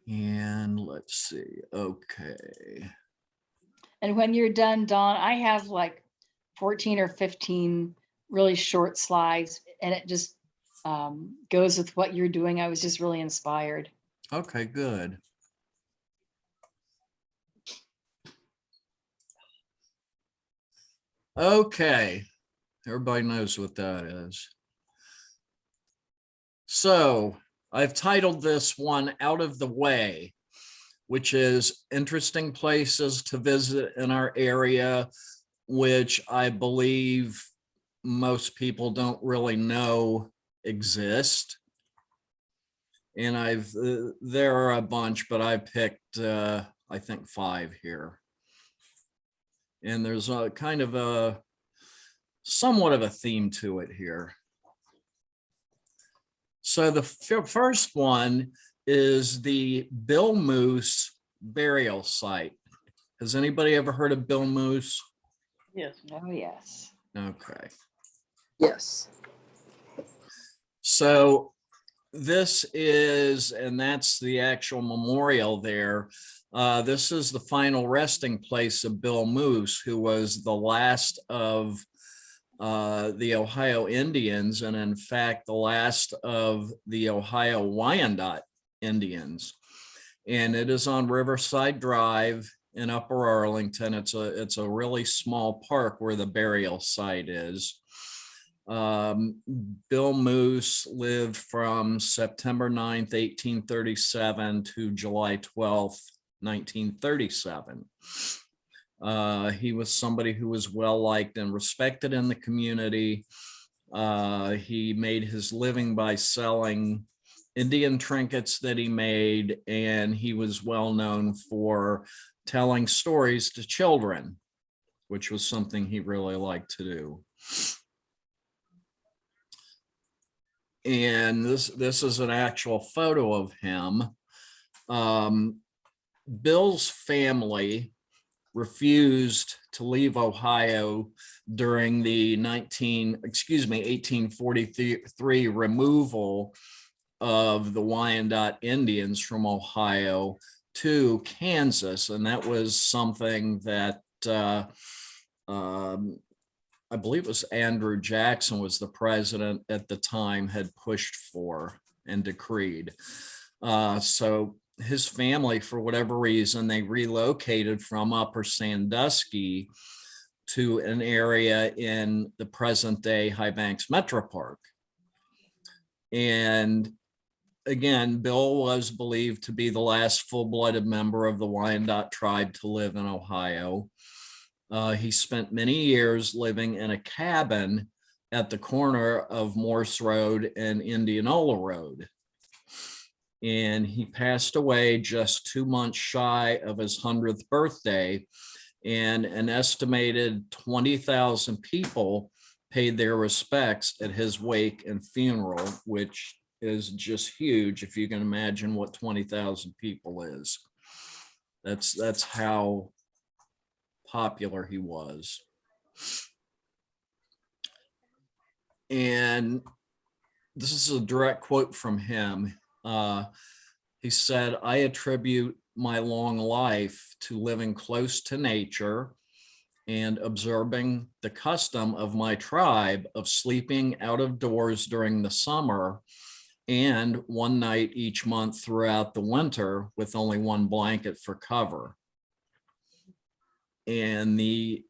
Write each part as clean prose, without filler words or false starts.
And let's see. Okay. And when you're done, Dawn, I have like 14 or 15 really short slides, and it just goes with what you're doing. I was just really inspired. Okay, good. Okay. Everybody knows what that is. So I've titled this one Out of the Way, which is interesting places to visit in our area, which I believe most people don't really know exist. And there are a bunch, but I picked, I think 5 here. And there's a kind of a somewhat of a theme to it here. So the first one is the Bill Moose burial site. Has anybody ever heard of Bill Moose? Yes. Oh, yes. Okay. Yes. So this is, and that's the actual memorial there. This is the final resting place of Bill Moose, who was the last of the Ohio Indians, and in fact, the last of the Ohio Wyandot Indians. And it is on Riverside Drive in Upper Arlington. It's a really small park where the burial site is. Bill Moose lived from September 9th, 1837 to July 12th, 1937. He was somebody who was well liked and respected in the community. He made his living by selling Indian trinkets that he made, and he was well known for telling stories to children, which was something he really liked to do. And this is an actual photo of him. Bill's family refused to leave Ohio during the 1843 removal of the Wyandot Indians from Ohio to Kansas. And that was something that I believe it was Andrew Jackson was the president at the time, had pushed for and decreed. So his family, for whatever reason, they relocated from Upper Sandusky to an area in the present day High Banks Metro Park. And again, Bill was believed to be the last full-blooded member of the Wyandot tribe to live in Ohio. He spent many years living in a cabin at the corner of Morse Road and Indianola Road. And he passed away just 2 months shy of his 100th birthday. And an estimated 20,000 people paid their respects at his wake and funeral, which is just huge if you can imagine what 20,000 people is. That's how popular he was. And this is a direct quote from him. He said, "I attribute my long life to living close to nature and observing the custom of my tribe of sleeping out of doors during the summer and one night each month throughout the winter with only one blanket for cover." And the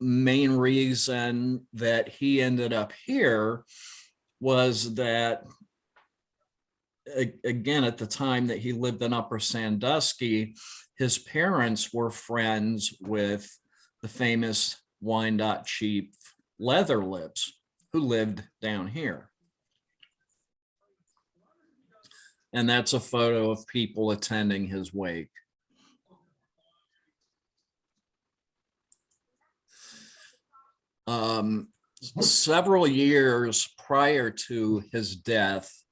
main reason that he ended up here was that, again, at the time that he lived in Upper Sandusky, his parents were friends with the famous Wyandot chief Leatherlips, who lived down here. And that's a photo of people attending his wake. Several years prior to his death,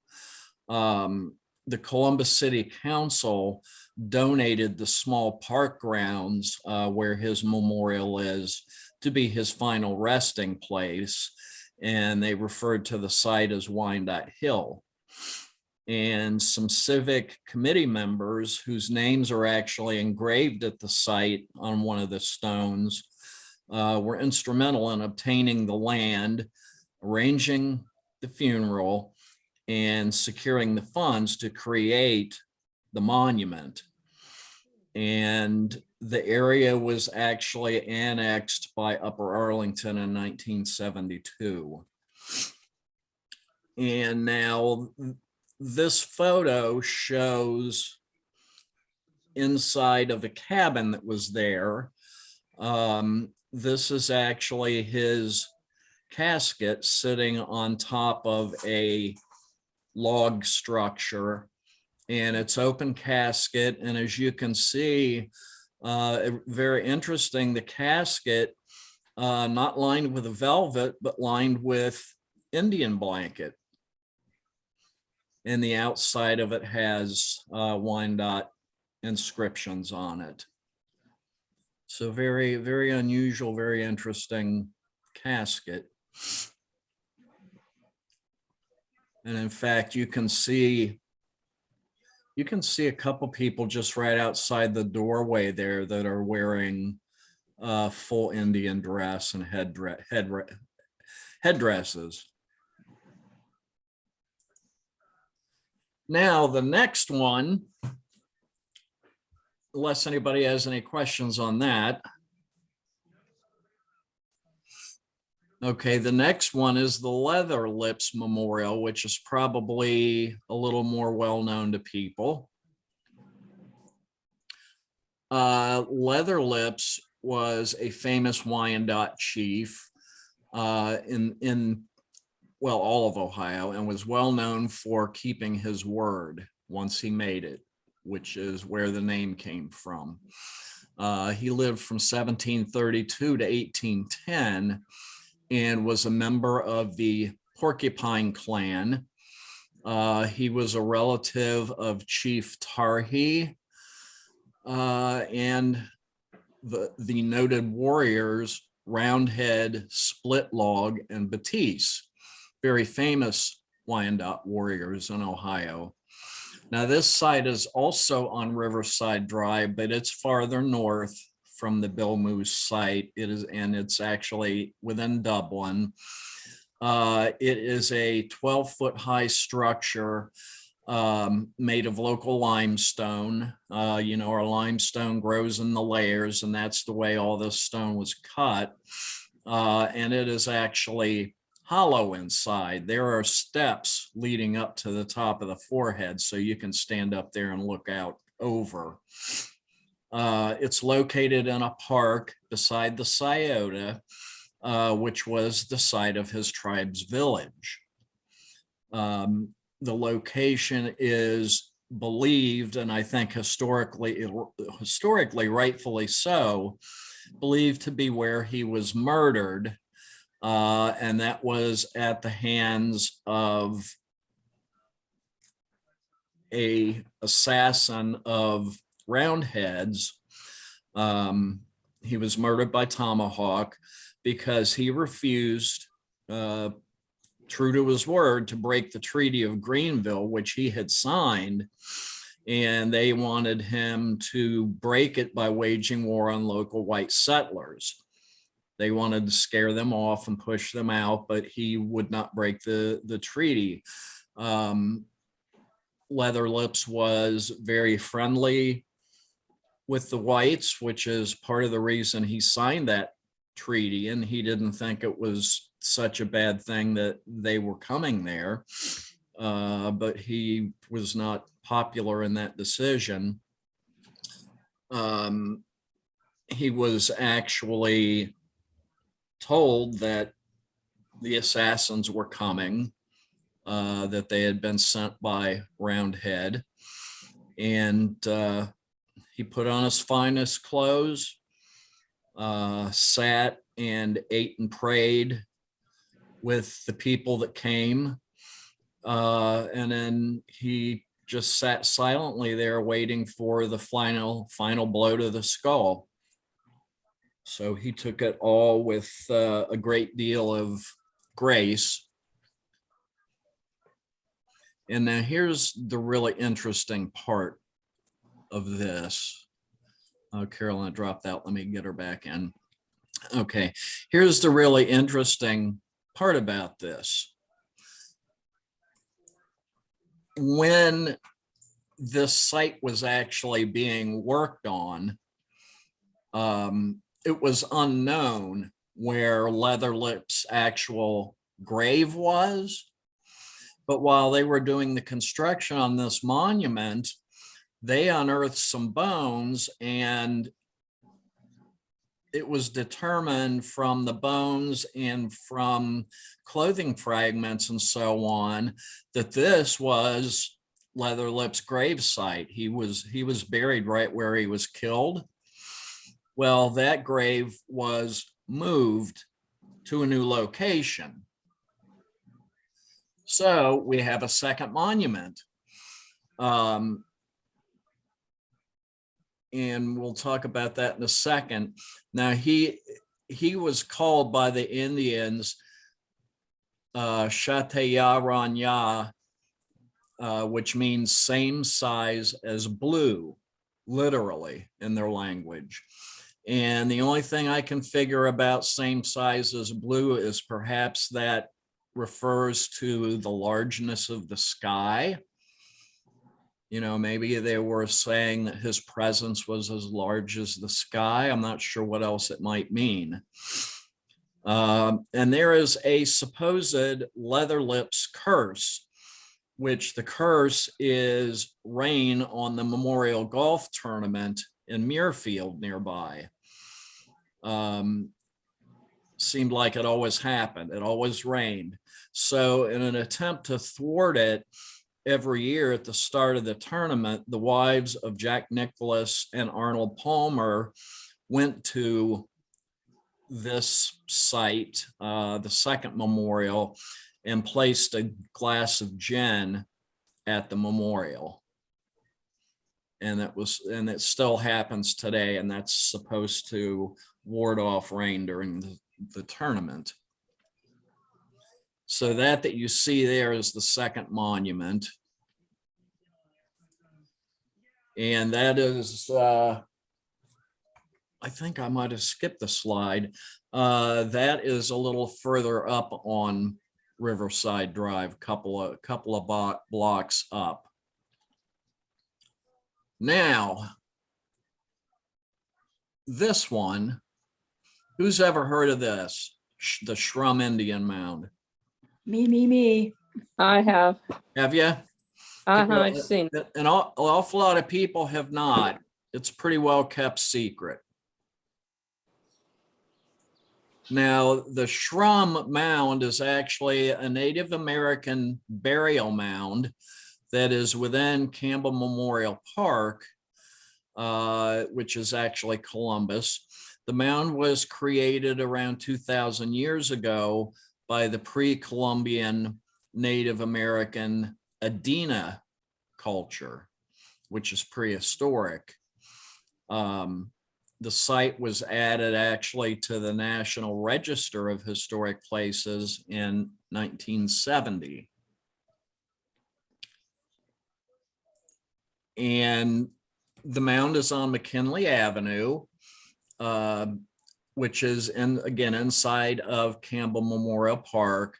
the Columbus City Council donated the small park grounds where his memorial is to be his final resting place, and they referred to the site as Wyandot Hill. and some civic committee members whose names are actually engraved at the site on one of the stones were instrumental in obtaining the land, arranging the funeral, and securing the funds to create the monument. And the area was actually annexed by Upper Arlington in 1972. And now this photo shows inside of a cabin that was there. This is actually his casket sitting on top of a log structure, and it's open casket. And as you can see, very interesting, the casket not lined with a velvet, but lined with Indian blanket. And the outside of it has Wyandotte inscriptions on it. So very, very unusual, very interesting casket. And in fact, you can see a couple people just right outside the doorway there that are wearing full Indian dress and headdresses. Now, the next one, unless anybody has any questions on that. Okay, the next one is the Leather Lips Memorial, which is probably a little more well-known to people. Leather Lips was a famous Wyandotte chief in all of Ohio, and was well known for keeping his word once he made it, which is where the name came from. He lived from 1732 to 1810 and was a member of the Porcupine Clan. He was a relative of Chief Tarhee and the noted warriors Roundhead, Splitlog, and Batiste, very famous Wyandotte warriors in Ohio. Now, this site is also on Riverside Drive, but it's farther north from the Bill Moose site. It's actually within Dublin. It is a 12-foot high structure made of local limestone. Our limestone grows in the layers, and that's the way all this stone was cut. And it is actually hollow inside. There are steps leading up to the top of the forehead, so you can stand up there and look out over. It's located in a park beside the Scioto, which was the site of his tribe's village. The location is believed, and I think historically rightfully so, believed to be where he was murdered. And that was at the hands of an assassin of Roundheads. He was murdered by tomahawk because he refused, true to his word, to break the Treaty of Greenville, which he had signed. And they wanted him to break it by waging war on local white settlers. They wanted to scare them off and push them out, but he would not break the treaty. Leather Lips was very friendly with the whites, which is part of the reason he signed that treaty. And he didn't think it was such a bad thing that they were coming there. But he was not popular in that decision. He was actually told that the assassins were coming, that they had been sent by Roundhead, and he put on his finest clothes, sat and ate and prayed with the people that came, and then he just sat silently there waiting for the final blow to the skull. So he took it all with a great deal of grace. And now here's the really interesting part of this. Oh, Carolyn dropped out. Let me get her back in. Okay, here's the really interesting part about this. When this site was actually being worked on, it was unknown where Leatherlip's actual grave was. But while they were doing the construction on this monument, they unearthed some bones, and it was determined from the bones and from clothing fragments and so on that this was Leatherlip's grave site. He was buried right where he was killed. Well, that grave was moved to a new location. So we have a second monument. And we'll talk about that in a second. Now, he was called by the Indians Shatayaranya, which means same size as blue, literally in their language. And the only thing I can figure about same size as blue is perhaps that refers to the largeness of the sky. You know, maybe they were saying that his presence was as large as the sky. I'm not sure what else it might mean. And there is a supposed Leatherlip's curse, which the curse is rain on the Memorial Golf Tournament in Muirfield nearby. Seemed like it always happened. It always rained. So in an attempt to thwart it, every year at the start of the tournament, the wives of Jack Nicklaus and Arnold Palmer went to this site, the second memorial, and placed a glass of gin at the memorial. And it still happens today, and that's supposed to ward off rain during the tournament. So that you see there is the second monument. And that is, I think I might have skipped the slide. That is a little further up on Riverside Drive, couple of blocks up. Now, this one, who's ever heard of this? The Shrum Indian Mound. Me. I have. Have you? I've seen. An awful lot of people have not. It's pretty well kept secret. Now, the Shrum Mound is actually a Native American burial mound that is within Campbell Memorial Park, which is actually Columbus. The mound was created around 2,000 years ago by the pre-Columbian Native American Adena culture, which is prehistoric. The site was added actually to the National Register of Historic Places in 1970. And the mound is on McKinley Avenue, which is again inside of Campbell Memorial Park,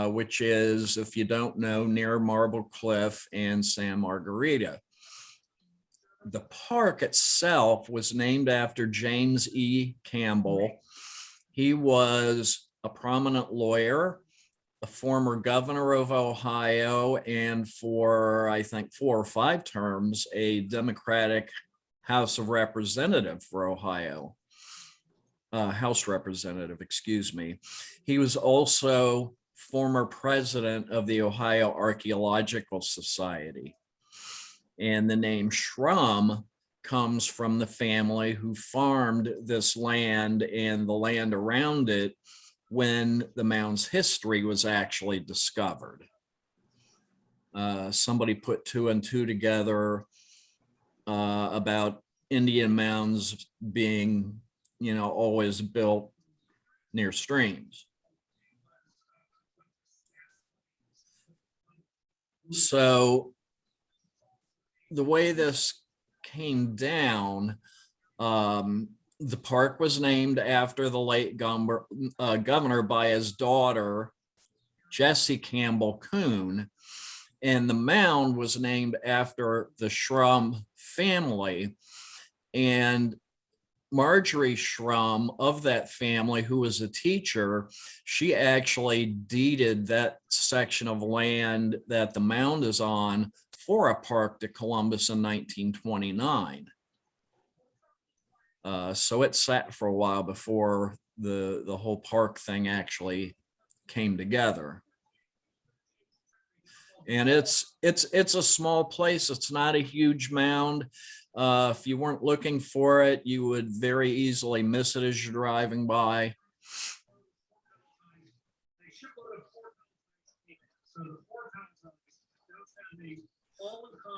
which is, if you don't know, near Marble Cliff and San Margarita. The park itself was named after James E. Campbell. He was a prominent lawyer, a former governor of Ohio, and for, I think, 4 or 5 terms, a Democratic House of Representative for Ohio. House Representative, excuse me. He was also former president of the Ohio Archaeological Society. And the name Shrum comes from the family who farmed this land and the land around it when the mound's history was actually discovered. Somebody put 2 and 2 together about Indian mounds being, always built near streams. So the way this came down, the park was named after the late governor by his daughter, Jessie Campbell Coon, and the mound was named after the Shrum family. And Marjorie Shrum of that family, who was a teacher, she actually deeded that section of land that the mound is on for a park to Columbus in 1929. So it sat for a while before the whole park thing actually came together. And it's a small place. It's not a huge mound. If you weren't looking for it, you would very easily miss it as you're driving by.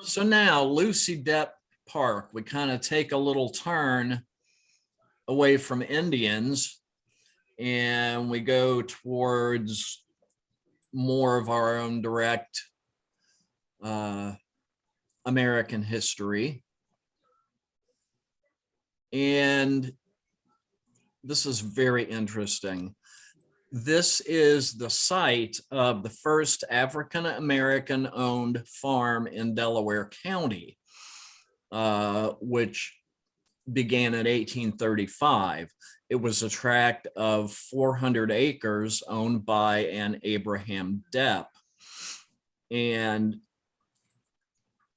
So now Lucy Depp Park, we kind of take a little turn away from Indians and we go towards more of our own direct American history. And this is very interesting. This is the site of the first African-American owned farm in Delaware County, which began in 1835. It was a tract of 400 acres owned by an Abraham Depp. And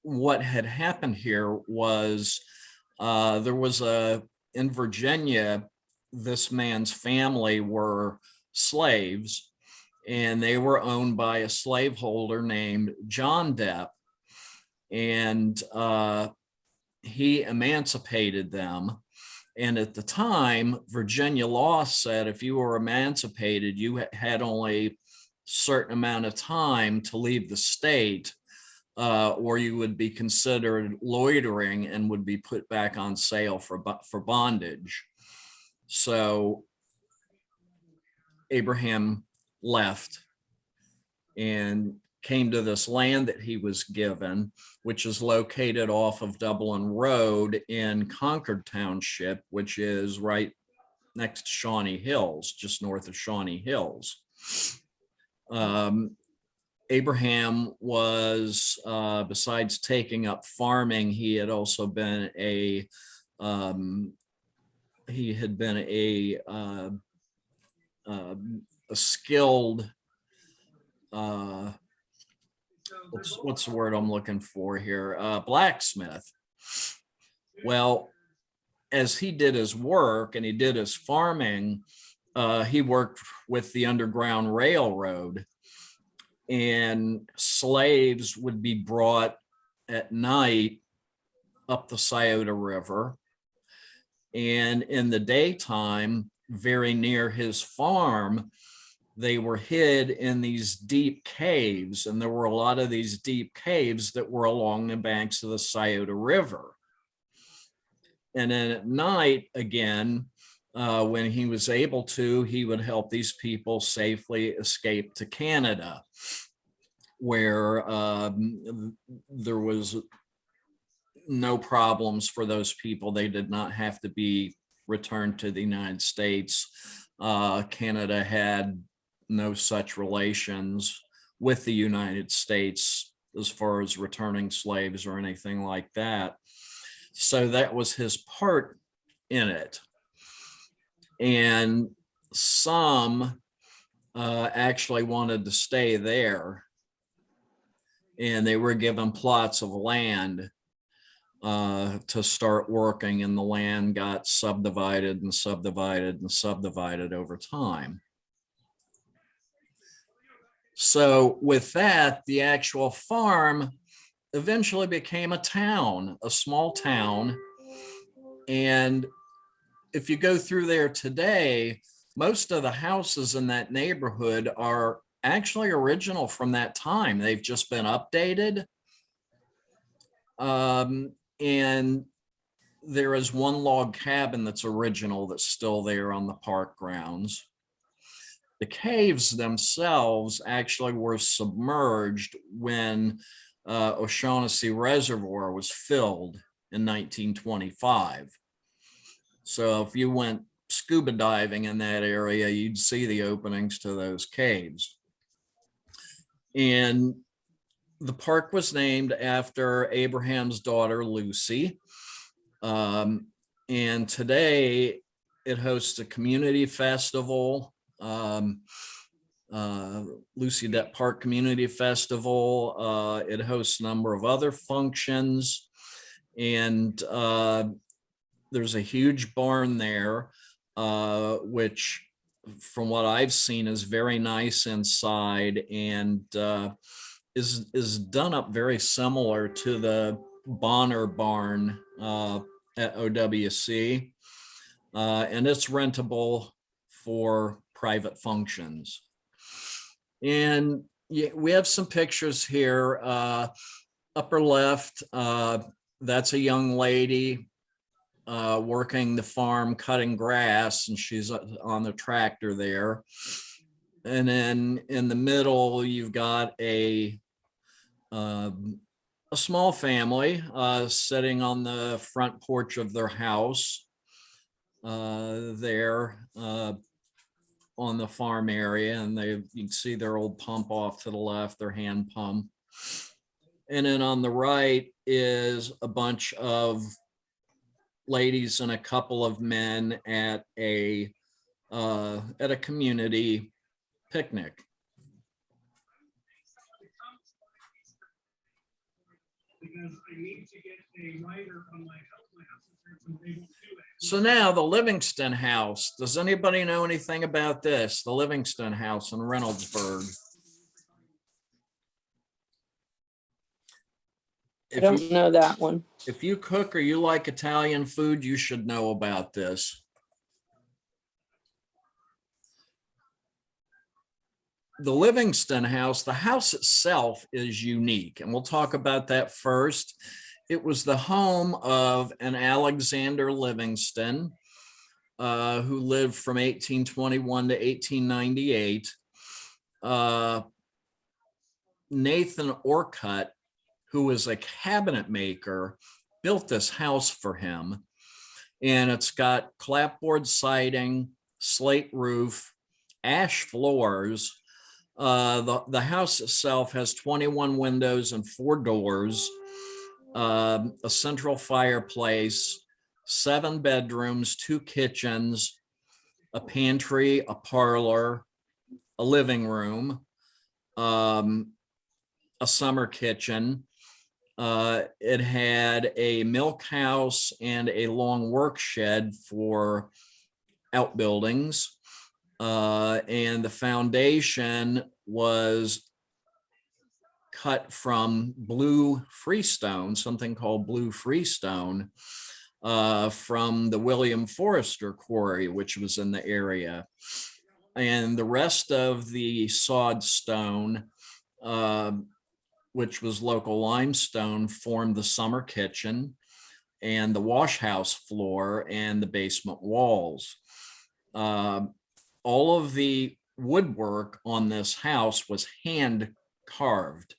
what had happened here was there was in Virginia, this man's family were slaves and they were owned by a slaveholder named John Depp. And he emancipated them. And at the time, Virginia law said if you were emancipated, you had only a certain amount of time to leave the state, or you would be considered loitering and would be put back on sale for bondage. So Abraham left and came to this land that he was given, which is located off of Dublin Road in Concord Township, which is right next to Shawnee Hills, just north of Shawnee Hills. Abraham was, besides taking up farming, he had also been a skilled, what's the word I'm looking for here? Blacksmith. Well, as he did his work and he did his farming, he worked with the Underground Railroad, and slaves would be brought at night up the Scioto River. And in the daytime, very near his farm, they were hid in these deep caves. And there were a lot of these deep caves that were along the banks of the Scioto River. And then at night, again, when he was able to, he would help these people safely escape to Canada, where there was no problems for those people. They did not have to be returned to the United States. Canada had no such relations with the United States as far as returning slaves or anything like that. So that was his part in it. And some actually wanted to stay there, and they were given plots of land to start working, and the land got subdivided and subdivided and subdivided over time. So with that, the actual farm eventually became a town, a small town. And if you go through there today, most of the houses in that neighborhood are actually original from that time. They've just been updated. And there is one log cabin that's original that's still there on the park grounds. The caves themselves actually were submerged when O'Shaughnessy Reservoir was filled in 1925. So if you went scuba diving in that area, you'd see the openings to those caves. And the park was named after Abraham's daughter, Lucy. And today it hosts a community festival, Lucy Det Park Community Festival. It hosts a number of other functions, and there's a huge barn there, which from what I've seen is very nice inside, and is done up very similar to the Bonner barn at OWC, and it's rentable for private functions. And we have some pictures here. Upper left, that's a young lady working the farm, cutting grass, and she's on the tractor there. And then in the middle, you've got a small family sitting on the front porch of their house there on the farm area, and you can see their old pump off to the left, their hand pump. And then on the right is a bunch of ladies and a couple of men at a community picnic. So now the Livingston House. Does anybody know anything about this? The Livingston House in Reynoldsburg. I don't know that one. If you cook or you like Italian food, you should know about this. The Livingston House, the house itself is unique, and we'll talk about that first. It was the home of an Alexander Livingston, who lived from 1821 to 1898. Nathan Orcutt, who was a cabinet maker, built this house for him. And it's got clapboard siding, slate roof, ash floors. The house itself has 21 windows and 4 doors, a central fireplace, 7 bedrooms, 2 kitchens, a pantry, a parlor, a living room, a summer kitchen. It had a milk house and a long work shed for outbuildings. And the foundation was cut from blue freestone, something called blue freestone, from the William Forrester quarry, which was in the area. And the rest of the sawed stone, which was local limestone, formed the summer kitchen and the wash house floor and the basement walls. All of the woodwork on this house was hand carved.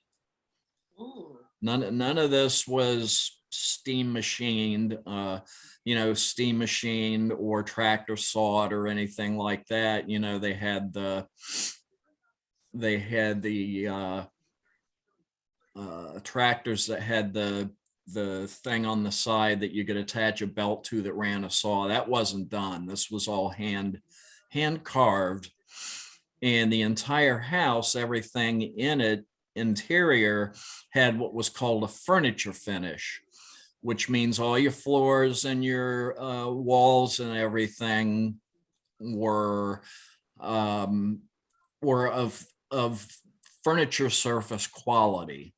None of this was steam machined, steam machined or tractor sawed or anything like that. They had the tractors that had the thing on the side that you could attach a belt to that ran a saw. That wasn't done. This was all hand carved. And the entire house, everything in it, interior, had what was called a furniture finish, which means all your floors and your walls and everything were of furniture surface quality.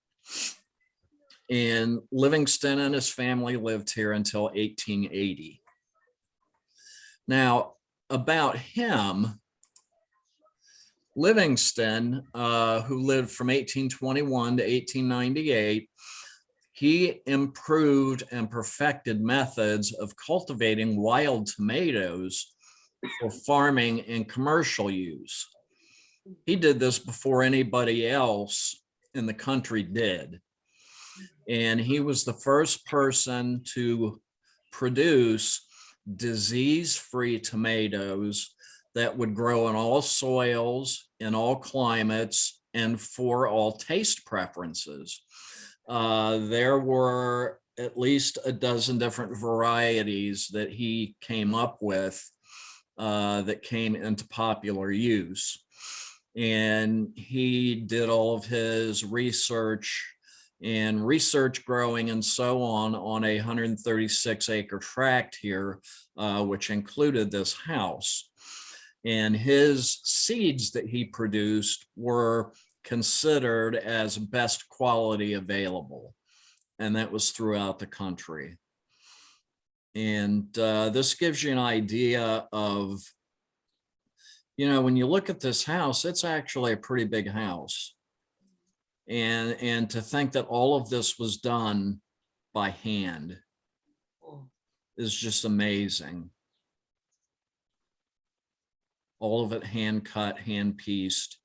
And Livingston and his family lived here until 1880. Now, about him, Livingston, who lived from 1821 to 1898, he improved and perfected methods of cultivating wild tomatoes for farming and commercial use. He did this before anybody else in the country did. And he was the first person to produce disease-free tomatoes that would grow in all soils, in all climates, and for all taste preferences. There were at least a dozen different varieties that he came up with that came into popular use. And he did all of his research and research growing and so on a 136-acre tract here, which included this house. And his seeds that he produced were considered as best quality available. And that was throughout the country. And this gives you an idea of, you know, when you look at this house, it's actually a pretty big house. And to think that all of this was done by hand is just amazing. All of it hand cut, hand pieced,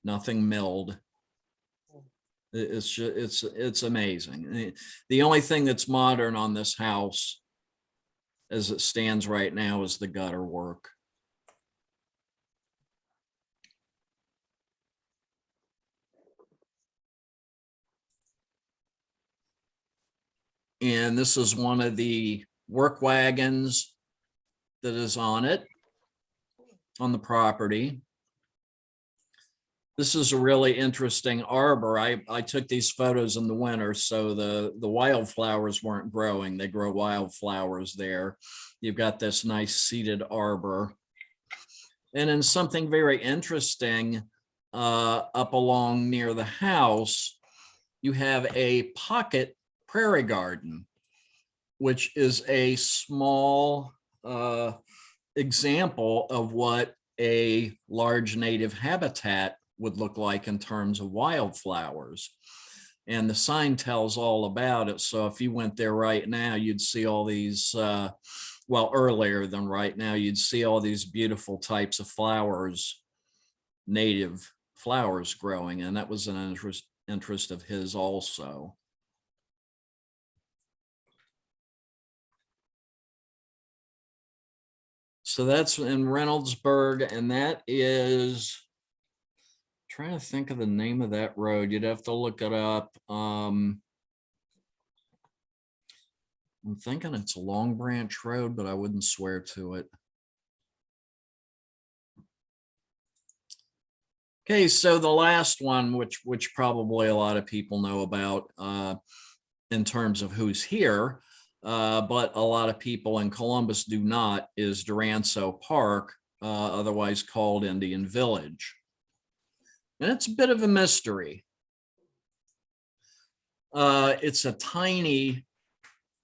nothing milled. It's just, it's amazing. The only thing that's modern on this house as it stands right now is the gutter work. And this is one of the work wagons that is on it, on the property. This is a really interesting arbor. I took these photos in the winter, so the wildflowers weren't growing. They grow wildflowers there. You've got this nice seated arbor. And then something very interesting up along near the house, you have a pocket prairie garden, which is a small example of what a large native habitat would look like in terms of wildflowers. And the sign tells all about it. So if you went there right now, you'd see all these, well, earlier than right now, you'd see all these beautiful types of flowers, native flowers growing. And that was an interest of his also. So that's in Reynoldsburg, and that is, trying to think of the name of that road. You'd have to look it up. I'm thinking it's Long Branch Road, but I wouldn't swear to it. Okay, so the last one, which probably a lot of people know about in terms of who's here, but a lot of people in Columbus do not, is Duranso Park, otherwise called Indian Village. And it's a bit of a mystery. It's a tiny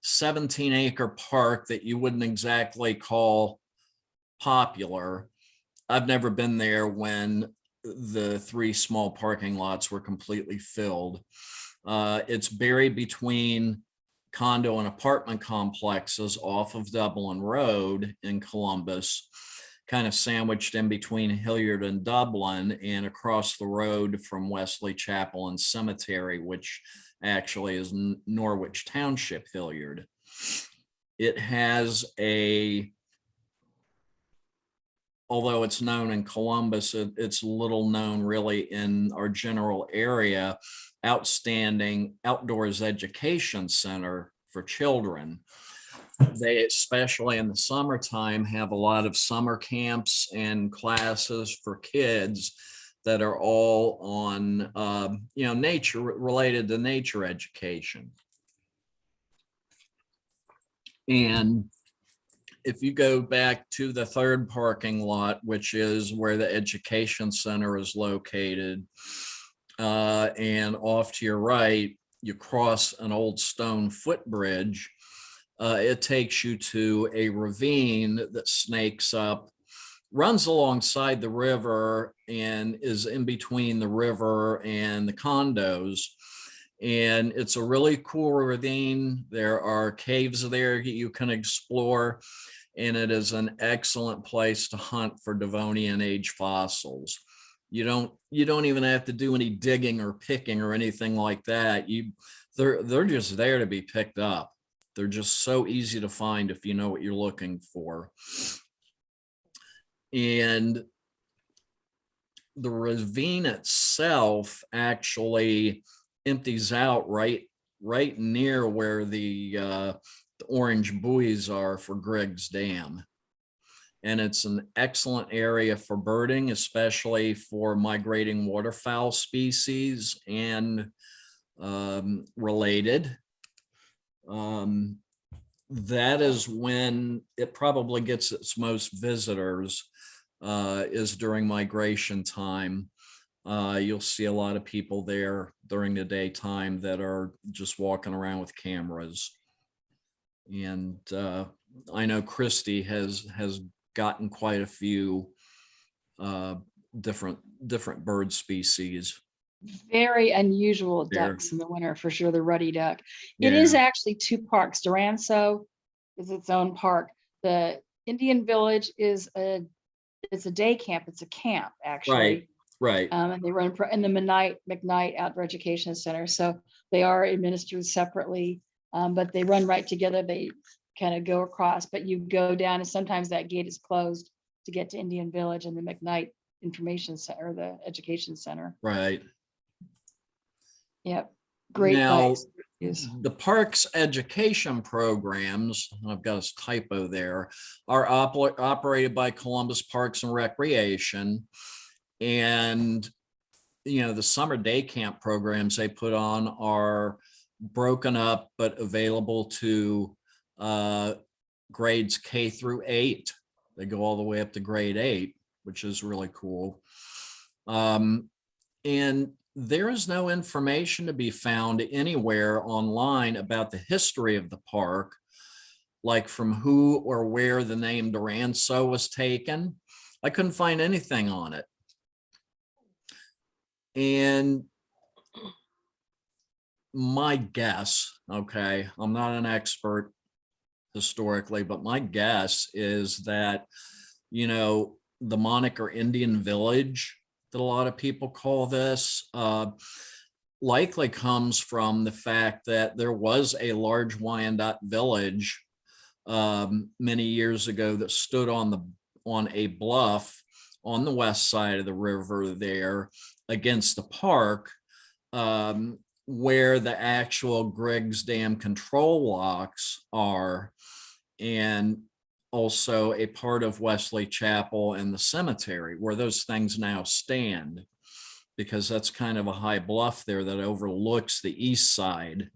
17-acre park that you wouldn't exactly call popular. I've never been there when the 3 small parking lots were completely filled. It's buried between condo and apartment complexes off of Dublin Road in Columbus, kind of sandwiched in between Hilliard and Dublin, and across the road from Wesley Chapel and Cemetery, which actually is Norwich Township, Hilliard. It has a, although it's known in Columbus, it's little known really in our general area, outstanding outdoors education center for children. They, especially in the summertime, have a lot of summer camps and classes for kids that are all on, you know, nature, related to nature education. And if you go back to the 3rd parking lot, which is where the education center is located, and off to your right, you cross an old stone footbridge. It takes you to a ravine that snakes up, runs alongside the river, and is in between the river and the condos. And it's a really cool ravine. There are caves there you can explore, and it is an excellent place to hunt for Devonian age fossils. You don't even have to do any digging or picking or anything like that. They're just there to be picked up. They're just so easy to find if you know what you're looking for. And the ravine itself actually empties out right near where the orange buoys are for Griggs Dam. And it's an excellent area for birding, especially for migrating waterfowl species and related. That is when it probably gets its most visitors, is during migration time. You'll see a lot of people there during the daytime that are just walking around with cameras. And I know Christy has gotten quite a few different bird species. Very unusual There. ducks in the winter, for sure, the ruddy duck. It Yeah. is actually two parks. Duranso is its own park. The Indian Village is it's a day camp. It's a camp, actually. Right. And they run in the McKnight Outdoor Education Center. So they are administered separately, but they run right together. They kind of go across, but you go down, and sometimes that gate is closed to get to Indian Village and the McKnight Information Center, the Education Center. Right. Yep. Great Now, place. the park's education programs, I've got a typo there, are operated by Columbus Parks and Recreation. And, the summer day camp programs they put on are broken up, but available to grades K through 8. They go all the way up to grade 8, which is really cool. And there is no information to be found anywhere online about the history of the park, like from who or where the name Duranso was taken. I couldn't find anything on it. And my guess, okay, I'm not an expert historically, but my guess is that, the moniker Indian Village that a lot of people call this likely comes from the fact that there was a large Wyandotte village many years ago that stood on a bluff on the west side of the river there against the park, where the actual Griggs Dam control locks are, and also a part of Wesley Chapel and the cemetery where those things now stand, because that's kind of a high bluff there that overlooks the east side.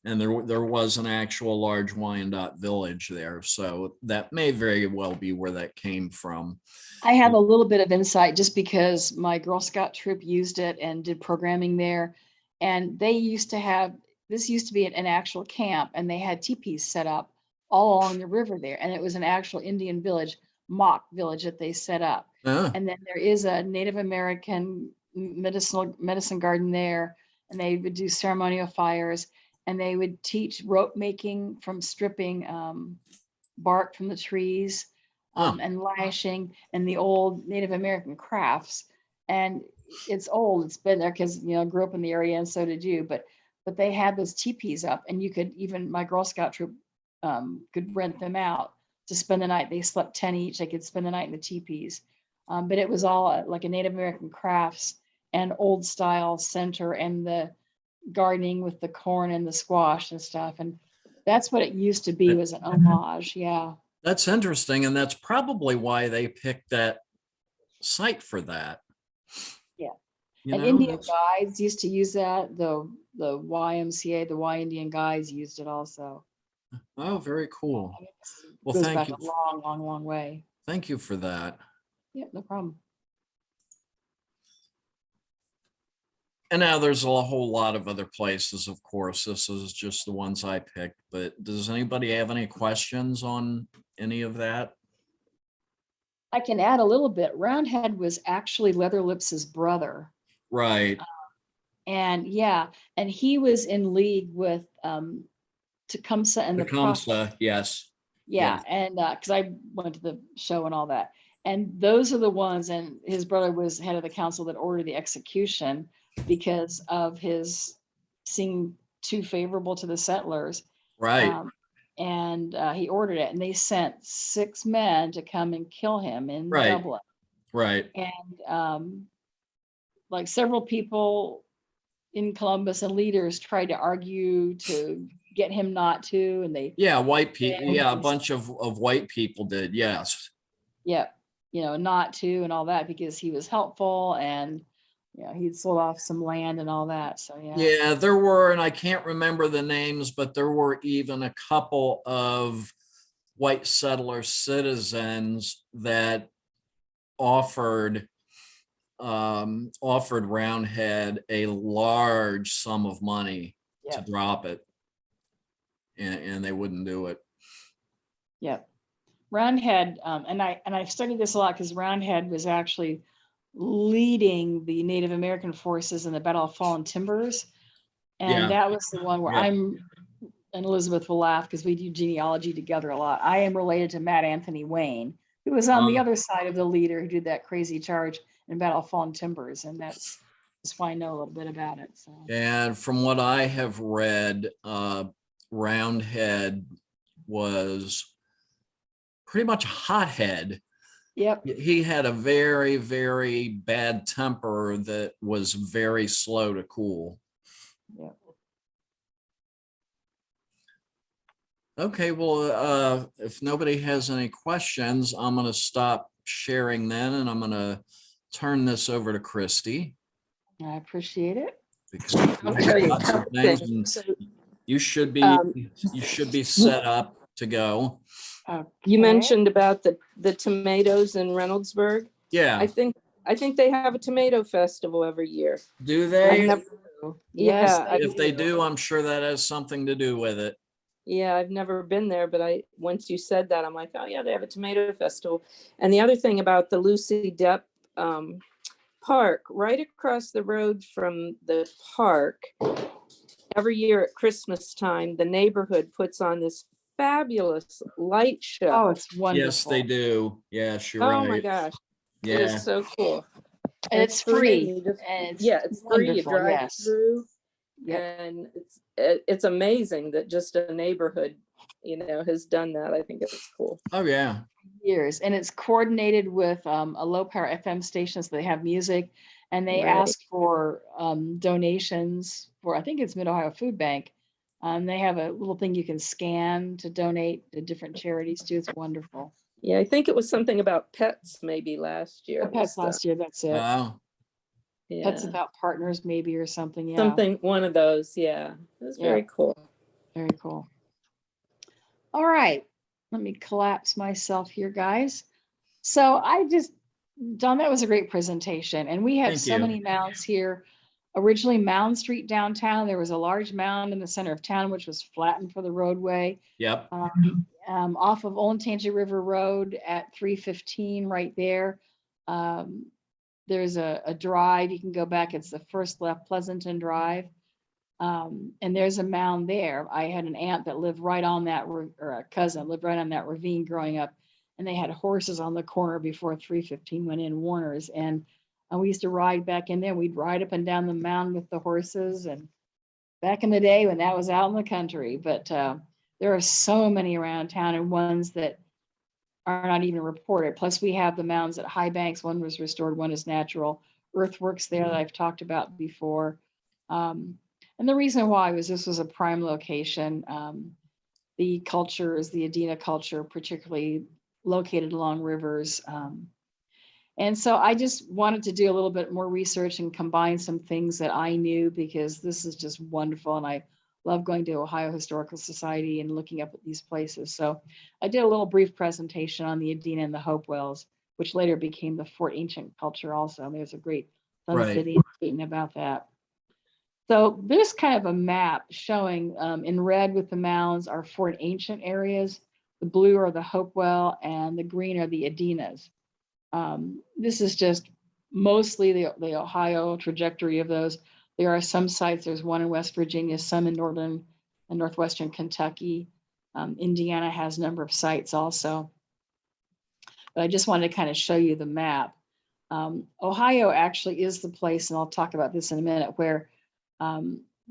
And there was an actual large Wyandotte village there. So that may very well be where that came from. I have a little bit of insight just because my Girl Scout troop used it and did programming there. And they used to have, this used to be an actual camp, and they had teepees set up all along the river there. And it was an actual Indian village, mock village that they set up. And then there is a Native American medicine garden there, and they would do ceremonial fires, and they would teach rope making from stripping bark from the trees, and lashing, and the old Native American crafts. And it's old, it's been there because, I grew up in the area, and so did you, but they had those teepees up, and you could, even my Girl Scout troop could rent them out to spend the night. They slept 10 each. They could spend the night in the teepees. But it was all like a Native American crafts and old style center, and the gardening with the corn and the squash and stuff. And that's what it used to be, was an homage. Yeah. That's interesting. And that's probably why they picked that site for that. Yeah. And Indian guides used to use that. The YMCA, the Y Indian guides used it also. Oh, very cool. Well, goes thank back you. a long, long way. Thank you for that. Yeah, no problem. And now there's a whole lot of other places, of course. This is just the ones I picked, but does anybody have any questions on any of that? I can add a little bit. Roundhead was actually Leatherlips's brother. Right. And yeah, and he was in league with Tecumseh and the Prophet. Yes. Yeah, Yes. and because I went to the show and all that. And those are the ones, and his brother was head of the council that ordered the execution because of his seeming too favorable to the settlers. Right. And he ordered it, and they sent 6 men to come and kill him in Right. Dublin. Right. And like several people in Columbus and leaders tried to argue to get him not to, and they, Yeah, white people. and Yeah, a he's- bunch of white people did. Yes. yeah, not to and all that because he was helpful and he'd sold off some land and all that. So Yeah, there were, and I can't remember the names, but there were even a couple of white settler citizens that offered Roundhead a large sum of money to Yep. drop it, and they wouldn't do it. Yep. Roundhead, and I've studied this a lot because Roundhead was actually leading the Native American forces in the Battle of Fallen Timbers. And Yeah. that was the one where Yeah. and Elizabeth will laugh because we do genealogy together a lot. I am related to Matt Anthony Wayne, who was on the other side of the leader who did that crazy charge in Battle of Fallen Timbers. And that's why I know a little bit about it. So. And from what I have read, Roundhead was pretty much a hothead. Yep. He had a very, very bad temper that was very slow to cool. Yep. Okay, well, if nobody has any questions, I'm going to stop sharing then, and I'm going to turn this over to Christy. I appreciate it. Because I'll tell you a lots of couple things, things. and So, you should be set up to go. you Okay. mentioned about the tomatoes in Reynoldsburg. Yeah. I think they have a tomato festival every year. Do I've they? never- Yes, Yeah, If they do, I'm sure that has something to do with it. Yeah, I've never been there, but once you said that, I'm like, oh yeah, they have a tomato festival. And the other thing about the Lucy Depp park, right across the road from the park, every year at Christmas time, the neighborhood puts on this fabulous light show. Oh, it's wonderful. Yes, they do. Yes, you're Oh right. my gosh, it Yeah. is so cool. And it's free. You just- And it's it's free. You wonderful, drive yes. through, Yep. and it's amazing that just a neighborhood, has done that. I think it's cool. Oh yeah. Years, and it's coordinated with a low power FM station, so they have music, and they Right. ask for donations for, I think it's Mid Ohio Food Bank. They have a little thing you can scan to donate to different charities too. It's wonderful. Yeah, I think it was something about pets maybe last year. Pets last year, that's it. Wow. Yeah. Pets About Partners maybe or something. Yeah. Something, one of those. Yeah, it was very cool. Very cool. All right, let me collapse myself here, guys. So Don, that was a great presentation. And we have Thank so you. many mounds here. Originally Mound Street downtown, there was a large mound in the center of town, which was flattened for the roadway. Yep. Off of Olentangy River Road at 315 right there. There's a drive, you can go back, it's the first left Pleasanton Drive. And there's a mound there. I had an aunt that lived right on that, or a cousin lived right on that ravine growing up. And they had horses on the corner before 315 went in, Warner's. And we used to ride back in there. We'd ride up and down the mound with the horses. And back in the day when that was out in the country, but there are so many around town, and ones that are not even reported. Plus we have the mounds at High Banks. One was restored, one is natural. Earthworks there that I've talked about before. And the reason why was this was a prime location. The culture is the Adena culture, particularly located along rivers. And so I just wanted to do a little bit more research and combine some things that I knew, because this is just wonderful. And I love going to Ohio Historical Society and looking up at these places. So I did a little brief presentation on the Adena and the Hopewells, which later became the Fort Ancient culture also. And there's a great Sun Right. City statement about that. So there's kind of a map showing in red with the mounds are Fort Ancient areas, the blue are the Hopewell, and the green are the Adenas. This is just mostly the Ohio trajectory of those. There are some sites, there's one in West Virginia, some in northern and northwestern Kentucky. Indiana has a number of sites also. but I just wanted to kind of show you the map. Ohio actually is the place, and I'll talk about this in a minute, where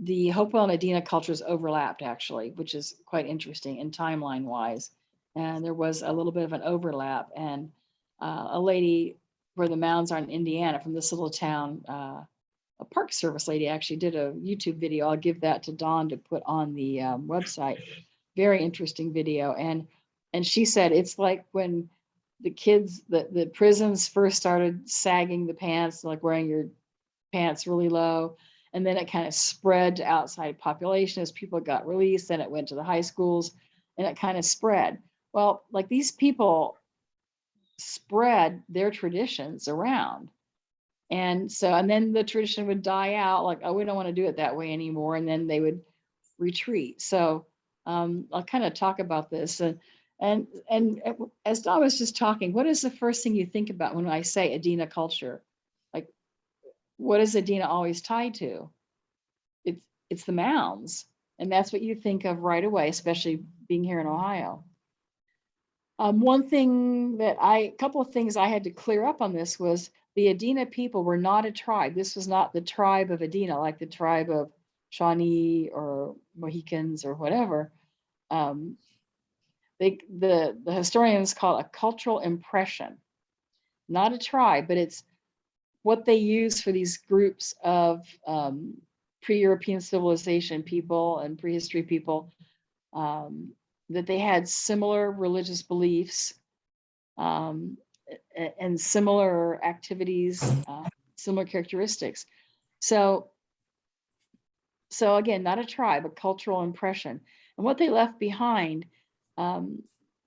the Hopewell and Adena cultures overlapped actually, which is quite interesting in timeline wise. And there was a little bit of an overlap, and a lady where the mounds are in Indiana from this little town, a Park Service lady actually did a YouTube video. I'll give that to Dawn to put on the website. Very interesting video. And she said it's like when the kids, the prisons first started sagging the pants, like wearing your pants really low. And then it kind of spread to outside population as people got released. Then it went to the high schools and it kind of spread. Well, like these people spread their traditions around. And so, and then the tradition would die out, like, oh, we don't want to do it that way anymore. And then they would retreat. So I'll kind of talk about this. And as Dawn was just talking, what is the first thing you think about when I say Adena culture? Like, what is Adena always tied to? It's the mounds. And that's what you think of right away, especially being here in Ohio. A couple of things I had to clear up on this was the Adena people were not a tribe. This was not the tribe of Adena, like the tribe of Shawnee or Mohicans or whatever. The historians call it a cultural impression, not a tribe, but it's what they use for these groups of pre-European civilization people and prehistory people, that they had similar religious beliefs and similar activities, similar characteristics. So again, not a tribe, a cultural impression. And what they left behind, a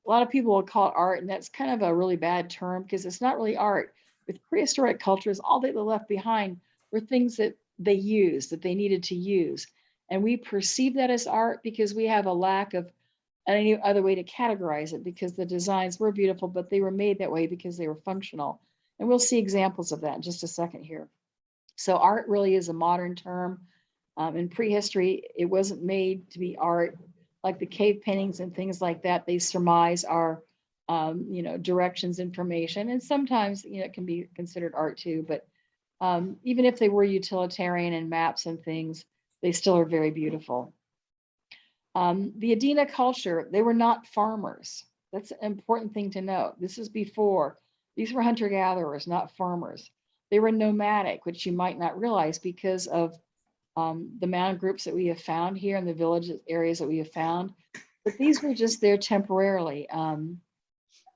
lot of people will call it art, and that's kind of a really bad term because it's not really art. With prehistoric cultures, all they left behind were things that they used, that they needed to use. And we perceive that as art because we have a lack of any other way to categorize it, because the designs were beautiful, but they were made that way because they were functional. And we'll see examples of that in just a second here. So art really is a modern term. In prehistory, it wasn't made to be art. Like the cave paintings and things like that, they surmise are, directions, information, and sometimes, it can be considered art too. But even if they were utilitarian and maps and things, they still are very beautiful. The Adena culture, they were not farmers. That's an important thing to note. This is before. These were hunter-gatherers, not farmers. They were nomadic, which you might not realize because of the mound groups that we have found here in the village areas that we have found. But these were just there temporarily. And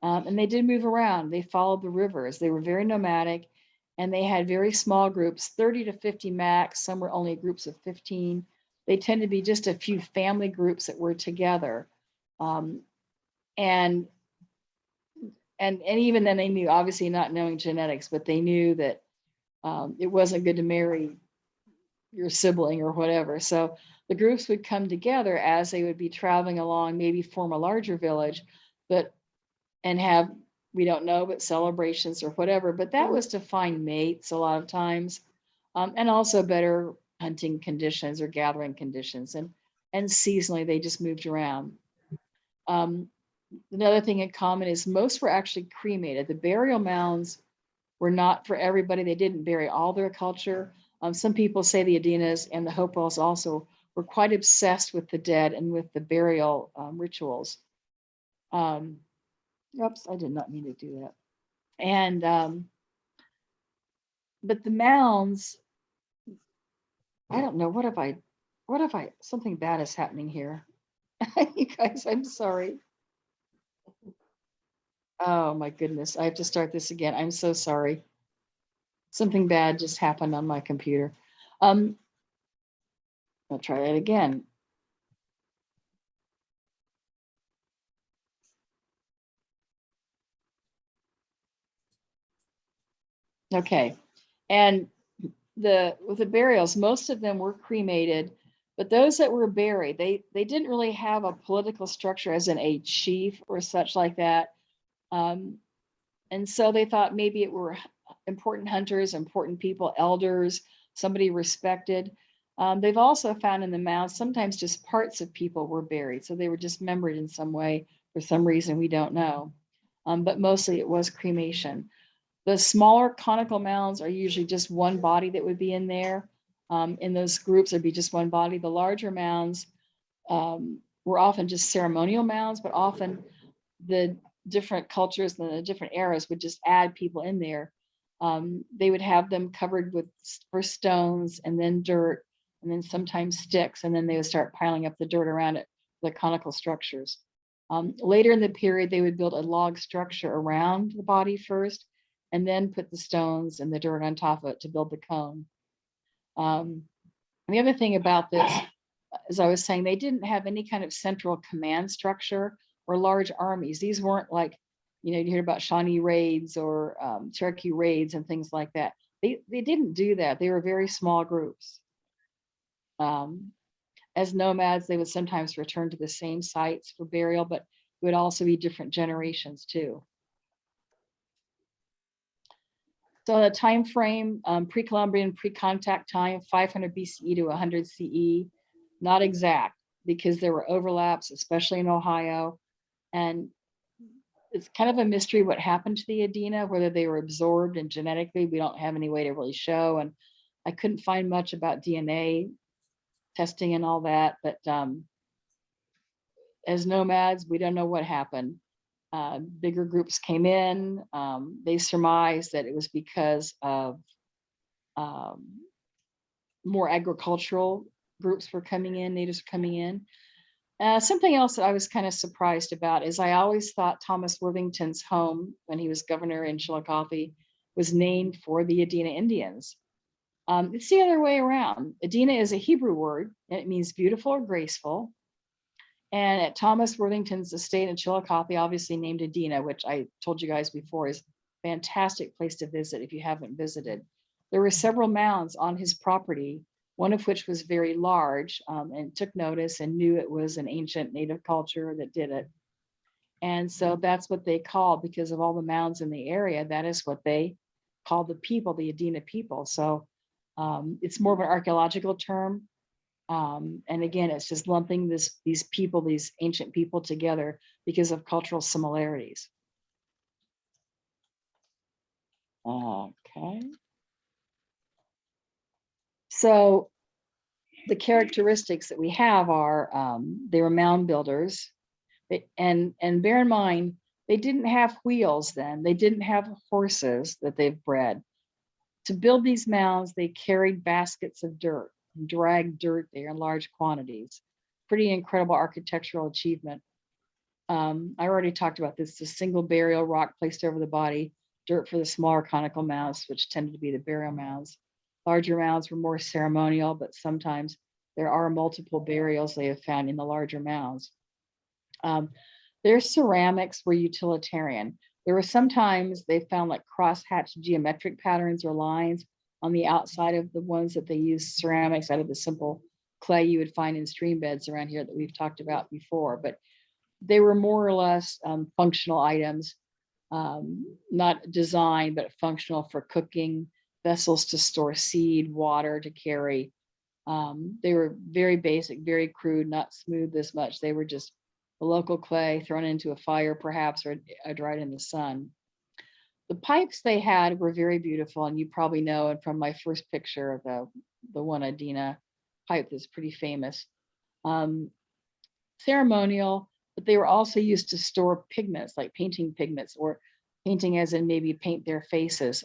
they did move around. They followed the rivers. They were very nomadic, and they had very small groups, 30 to 50 max. Some were only groups of 15. They tend to be just a few family groups that were together. And even then they knew, obviously not knowing genetics, but they knew that it wasn't good to marry your sibling or whatever. So the groups would come together as they would be traveling along, maybe form a larger village, and have, we don't know, but celebrations or whatever. But that was to find mates a lot of times, and also better hunting conditions or gathering conditions, and seasonally they just moved around. Another thing in common is most were actually cremated. The burial mounds were not for everybody. They didn't bury all their culture. Some people say the Adenas and the Hopewells also were quite obsessed with the dead and with the burial rituals. Oops, I did not mean to do that. And but the mounds, I don't know, what if I, something bad is happening here. You guys, I'm sorry. Oh my goodness, I have to start this again. I'm so sorry. Something bad just happened on my computer. I'll try that again. Okay, and with the burials, most of them were cremated, but those that were buried, they didn't really have a political structure as in a chief or such like that. And so they thought maybe it were important hunters, important people, elders, somebody respected. They've also found in the mounds, sometimes just parts of people were buried. So they were dismembered in some way for some reason we don't know. but mostly it was cremation. The smaller conical mounds are usually just one body that would be in there. In those groups, there'd be just one body. The larger mounds were often just ceremonial mounds, but often the different cultures and the different eras would just add people in there. They would have them covered with first stones and then dirt and then sometimes sticks, and then they would start piling up the dirt around it, the conical structures. Later in the period, they would build a log structure around the body first, and then put the stones and the dirt on top of it to build the cone. And the other thing about this, as I was saying, they didn't have any kind of central command structure or large armies. These weren't like, you know, you hear about Shawnee raids or Cherokee raids and things like that. They didn't do that. They were very small groups. As nomads, they would sometimes return to the same sites for burial, but it would also be different generations too. So the time frame, pre-Columbian, pre-contact time, 500 BCE to 100 CE, not exact because there were overlaps, especially in Ohio. And it's kind of a mystery what happened to the Adena, whether they were absorbed and genetically, we don't have any way to really show. And I couldn't find much about DNA testing and all that, but as nomads, we don't know what happened. Bigger groups came in. They surmised that it was because of more agricultural groups were coming in, natives were coming in. Something else that I was kind of surprised about is I always thought Thomas Worthington's home when he was governor in Chillicothe was named for the Adena Indians. It's the other way around. Adena is a Hebrew word, and it means beautiful or graceful. And at Thomas Worthington's estate in Chillicothe, obviously named Adena, which I told you guys before is a fantastic place to visit if you haven't visited. There were several mounds on his property, one of which was very large and took notice and knew it was an ancient native culture that did it. And so that's what they called, because of all the mounds in the area, that is what they called the people, the Adena people. So it's more of an archaeological term. And again, it's just lumping these people, these ancient people together because of cultural similarities. Okay. So the characteristics that we have are they were mound builders. And bear in mind, they didn't have wheels then. They didn't have horses that they've bred. To build these mounds, they carried baskets of dirt and dragged dirt there in large quantities. Pretty incredible architectural achievement. I already talked about this, the single burial rock placed over the body, dirt for the smaller conical mounds, which tended to be the burial mounds. Larger mounds were more ceremonial, but sometimes there are multiple burials they have found in the larger mounds. Their ceramics were utilitarian. There were sometimes they found like cross-hatched geometric patterns or lines on the outside of the ones that they used ceramics out of the simple clay you would find in stream beds around here that we've talked about before. But they were more or less functional items, not designed, but functional for cooking, vessels to store seed, water to carry. They were very basic, very crude, not smooth as much. They were just a local clay thrown into a fire perhaps, or dried in the sun. The pipes they had were very beautiful, and you probably know, and from my first picture of the one Adena pipe that's pretty famous. Ceremonial, but they were also used to store pigments, like painting pigments, or painting as in maybe paint their faces.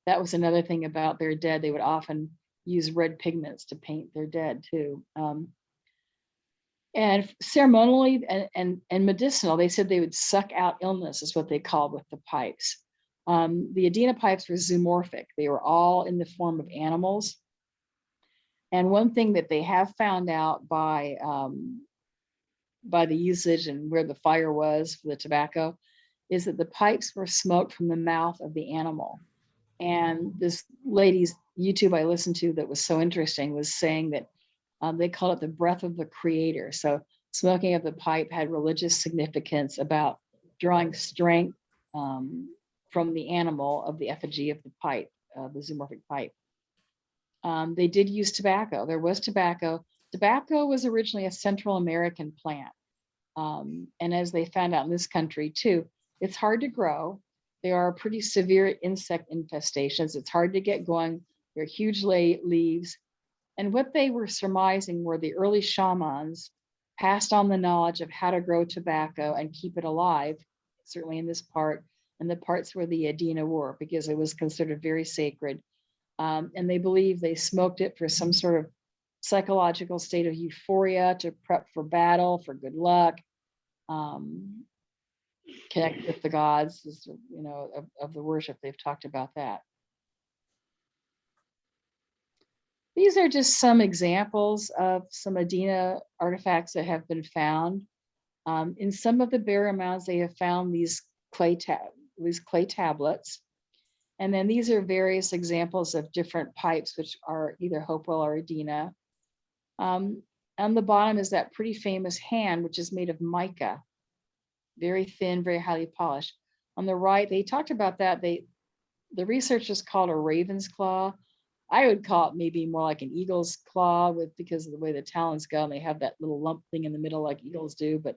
That was another thing about their dead. They would often use red pigments to paint their dead too. And ceremonially and medicinal, they said they would suck out illness, is what they called with the pipes. The Adena pipes were zoomorphic. They were all in the form of animals. And one thing that they have found out by the usage and where the fire was for the tobacco is that the pipes were smoked from the mouth of the animal. And this lady's YouTube I listened to that was so interesting was saying that they call it the breath of the creator. So smoking of the pipe had religious significance about drawing strength from the animal of the effigy of the pipe, the zoomorphic pipe. They did use tobacco. There was tobacco. Tobacco was originally a Central American plant. And as they found out in this country too, It's hard to grow. There are pretty severe insect infestations. It's hard to get going. They're huge leaves. And what they were surmising were the early shamans passed on the knowledge of how to grow tobacco and keep it alive, certainly in this part, and the parts where the Adena were, because it was considered very sacred. And they believe they smoked it for some sort of psychological state of euphoria, to prep for battle, for good luck, connect with the gods, of the worship. They've talked about that. These are just some examples of some Adena artifacts that have been found. In some of the burial mounds, they have found these clay tablets. And then these are various examples of different pipes, which are either Hopewell or Adena. On the bottom is that pretty famous hand, which is made of mica, very thin, very highly polished. On the right, they talked about that. The researchers called a raven's claw. I would call it maybe more like an eagle's claw, because of the way the talons go, and they have that little lump thing in the middle like eagles do, but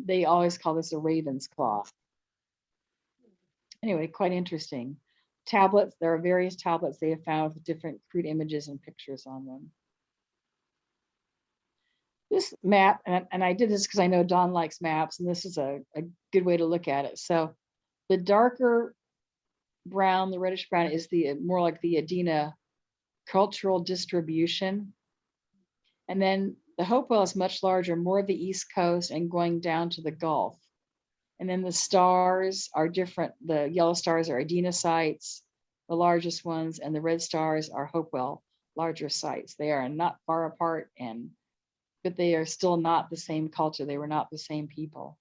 they always call this a raven's claw. Anyway, quite interesting. Tablets, there are various tablets they have found with different crude images and pictures on them. This map, and I did this because I know Don likes maps, and this is a good way to look at it. So the darker brown, the reddish brown, is more like the Adena cultural distribution. And then the Hopewell is much larger, more of the East Coast and going down to the Gulf. And then the stars are different. The yellow stars are Adena sites, the largest ones, and the red stars are Hopewell, larger sites. They are not far apart, but they are still not the same culture. They were not the same people.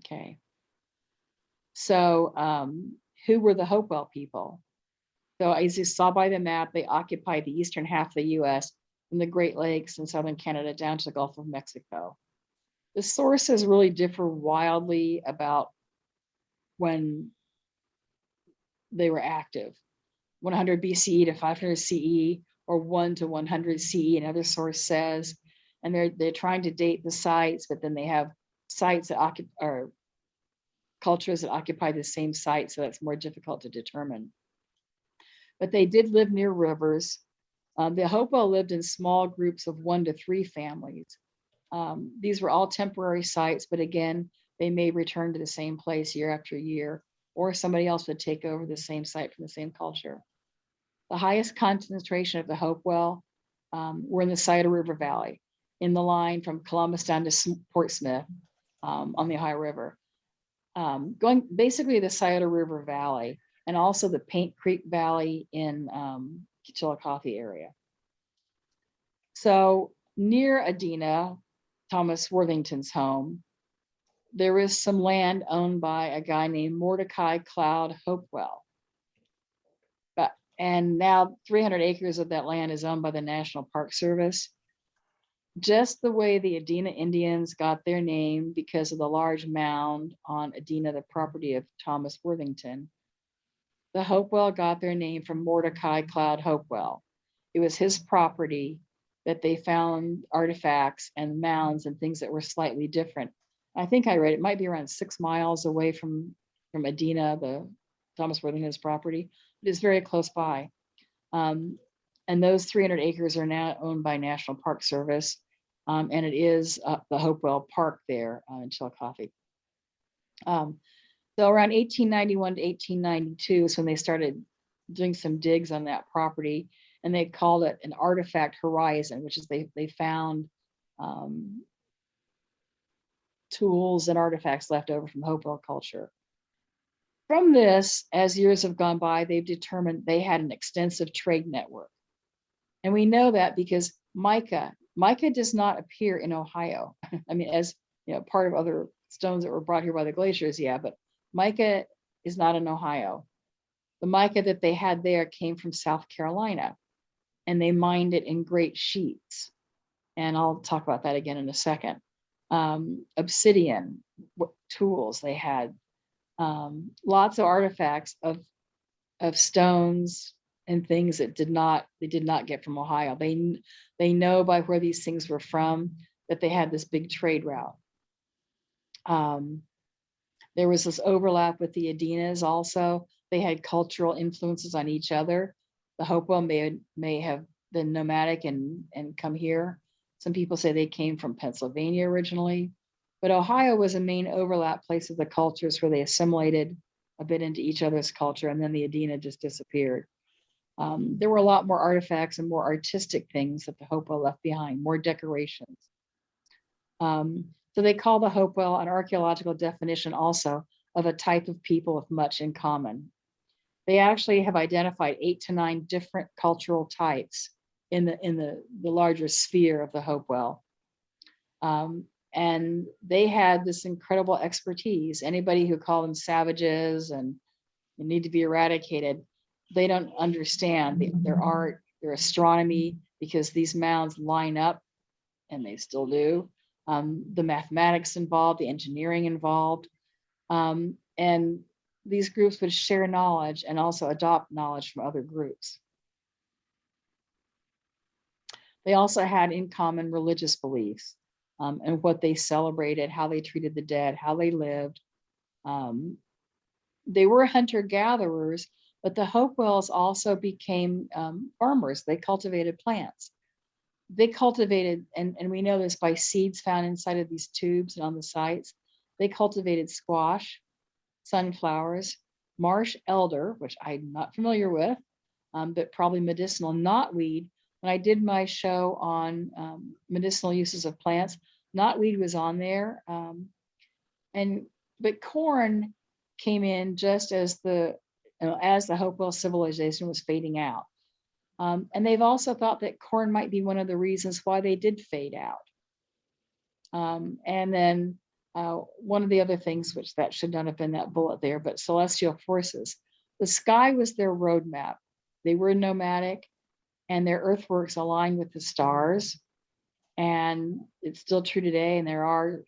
Okay. So who were the Hopewell people? So as you saw by the map, they occupied the eastern half of the US, from the Great Lakes and southern Canada down to the Gulf of Mexico. The sources really differ wildly about when they were active. 100 BCE to 500 CE, or 1 to 100 CE, another source says. And they're trying to date the sites, but then they have sites that or cultures that occupy the same site, so that's more difficult to determine. But they did live near rivers. The Hopewell lived in small groups of 1 to 3 families. These were all temporary sites, but again, they may return to the same place year after year, or somebody else would take over the same site from the same culture. The highest concentration of the Hopewell were in the Scioto River Valley, in the line from Columbus down to Portsmouth on the Ohio River. Going basically the Scioto River Valley, and also the Paint Creek Valley in Chillicothe area. So near Adena, Thomas Worthington's home, there is some land owned by a guy named Mordecai Cloud Hopewell. And now 300 acres of that land is owned by the National Park Service. Just the way the Adena Indians got their name because of the large mound on Adena, the property of Thomas Worthington, the Hopewell got their name from Mordecai Cloud Hopewell. It was his property that they found artifacts and mounds and things that were slightly different. I think I read it might be around 6 miles away from Adena, the Thomas Worthington's property. It is very close by. And those 300 acres are now owned by National Park Service. And it is the Hopewell Park there in Chillicothe. So around 1891 to 1892 is when they started doing some digs on that property, and they called it an artifact horizon, which is they found tools and artifacts left over from Hopewell culture. From this, as years have gone by, they've determined they had an extensive trade network. And we know that because mica does not appear in Ohio. I mean, as part of other stones that were brought here by the glaciers, yeah, but mica is not in Ohio. The mica that they had there came from South Carolina, and they mined it in great sheets. And I'll talk about that again in a second. Obsidian, what tools they had, lots of artifacts of stones and things that they did not get from Ohio. They know by where these things were from. that they had this big trade route. There was this overlap with the Adenas also. They had cultural influences on each other. The Hopewell may have been nomadic and come here. Some people say they came from Pennsylvania originally, but Ohio was a main overlap place of the cultures where they assimilated a bit into each other's culture, and then the Adena just disappeared. There were a lot more artifacts and more artistic things that the Hopewell left behind, more decorations. So they call the Hopewell an archaeological definition also of a type of people with much in common. They actually have identified 8 to 9 different cultural types in the larger sphere of the Hopewell. And they had this incredible expertise. Anybody who called them savages and need to be eradicated, they don't understand their art, their astronomy, because these mounds line up, and they still do. The mathematics involved, the engineering involved. And these groups would share knowledge and also adopt knowledge from other groups. They also had in common religious beliefs and what they celebrated, how they treated the dead, how they lived. They were hunter-gatherers, but the Hopewells also became farmers. They cultivated plants. They cultivated, and we know this by seeds found inside of these tubes and on the sites. They cultivated squash, sunflowers, marsh elder, which I'm not familiar with, but probably medicinal, knotweed. When I did my show on medicinal uses of plants, knotweed was on there. But corn came in just as the Hopewell civilization was fading out. And they've also thought that corn might be one of the reasons why they did fade out. And then one of the other things, which that should not have been that bullet there, but celestial forces. The sky was their roadmap. They were nomadic, and their earthworks aligned with the stars. And it's still true today. And there are,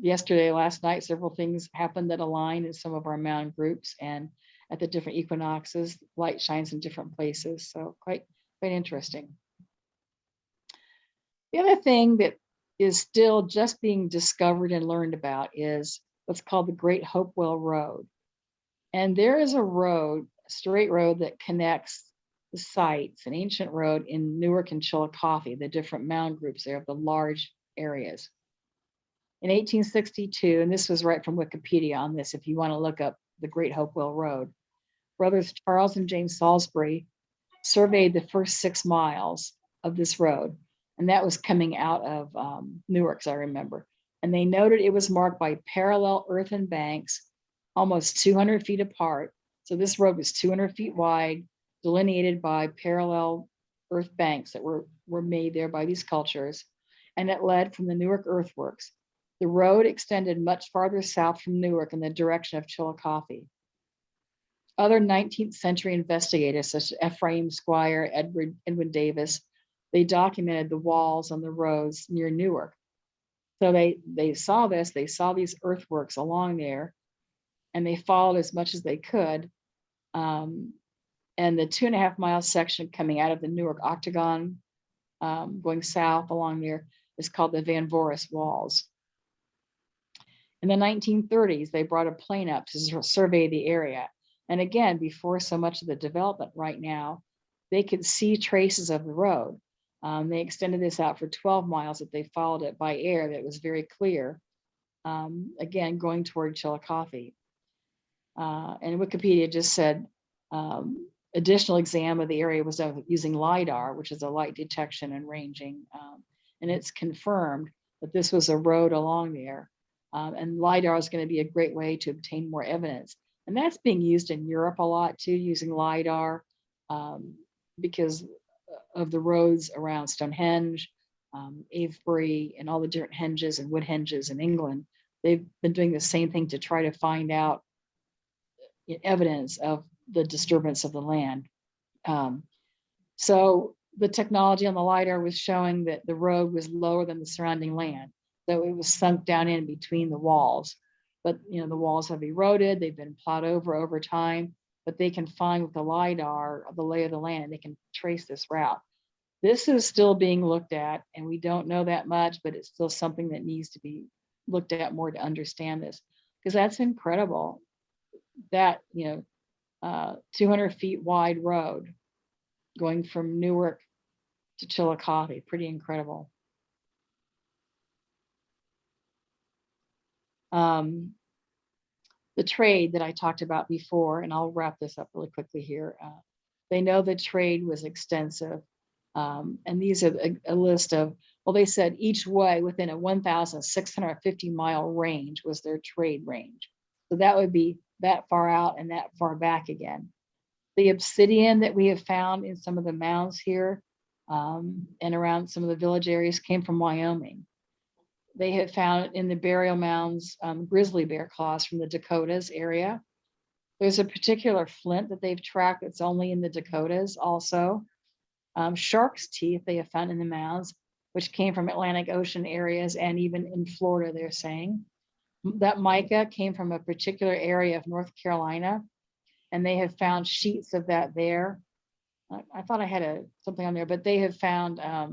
last night, several things happened that align in some of our mound groups, and at the different equinoxes, light shines in different places. So quite interesting. The other thing that is still just being discovered and learned about is what's called the Great Hopewell Road. And there is a road, a straight road that connects the sites, an ancient road in Newark and Chillicothe, the different mound groups there of the large areas. In 1862, and this was right from Wikipedia on this, if you want to look up the Great Hopewell Road, brothers Charles and James Salisbury surveyed the first 6 miles of this road. And that was coming out of Newark, as I remember. And they noted it was marked by parallel earthen banks, almost 200 feet apart. So this road was 200 feet wide, delineated by parallel earth banks that were made there by these cultures. And it led from the Newark earthworks. The road extended much farther south from Newark in the direction of Chillicothe. Other 19th century investigators, such as Ephraim Squire, Edwin Davis, they documented the walls on the roads near Newark. So they saw this, they saw these earthworks along there, and they followed as much as they could. And the 2.5 mile section coming out of the Newark Octagon, going south along there, is called the Van Voris Walls. In the 1930s, they brought a plane up to survey the area. And again, before so much of the development right now, they could see traces of the road. They extended this out for 12 miles that they followed it by air that was very clear, again, going toward Chillicothe. And Wikipedia just said, additional exam of the area was done using LIDAR, which is a light detection and ranging. And it's confirmed that this was a road along there. And LIDAR is going to be a great way to obtain more evidence. And that's being used in Europe a lot too, using LIDAR because of the roads around Stonehenge, Avebury, and all the different henges and wood henges in England. They've been doing the same thing to try to find out evidence of the disturbance of the land. So the technology on the LIDAR was showing that the road was lower than the surrounding land. So it was sunk down in between the walls. But the walls have eroded, they've been plowed over time, but they can find with the LIDAR the lay of the land, they can trace this route. This is still being looked at, and we don't know that much, but it's still something that needs to be looked at more to understand this, because that's incredible. That, 200 feet wide road going from Newark to Chillicothe, pretty incredible. The trade that I talked about before, and I'll wrap this up really quickly here. They know the trade was extensive. And these are a list of, well, they said each way within a 1,650 mile range was their trade range. So that would be that far out and that far back again. The obsidian that we have found in some of the mounds here and around some of the village areas came from Wyoming. They have found in the burial mounds grizzly bear claws from the Dakotas area. There's a particular flint that they've tracked that's only in the Dakotas also. Shark's teeth they have found in the mounds, which came from Atlantic Ocean areas and even in Florida, they're saying. That mica came from a particular area of North Carolina, and they have found sheets of that there. I thought I had something on there, but they have found, I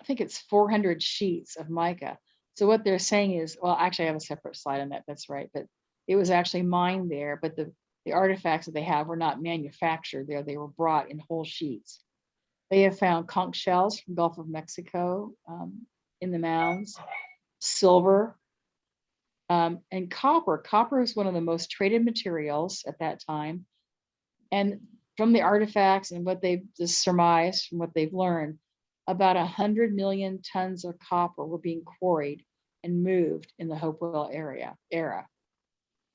think it's 400 sheets of mica. So what they're saying is, well, actually I have a separate slide on that, that's right, but it was actually mined there, but the artifacts that they have were not manufactured there. They were brought in whole sheets. They have found conch shells from Gulf of Mexico in the mounds, silver, and copper. Copper is one of the most traded materials at that time. And from the artifacts and what they've just surmised from what they've learned, about 100 million tons of copper were being quarried and moved in the Hopewell era.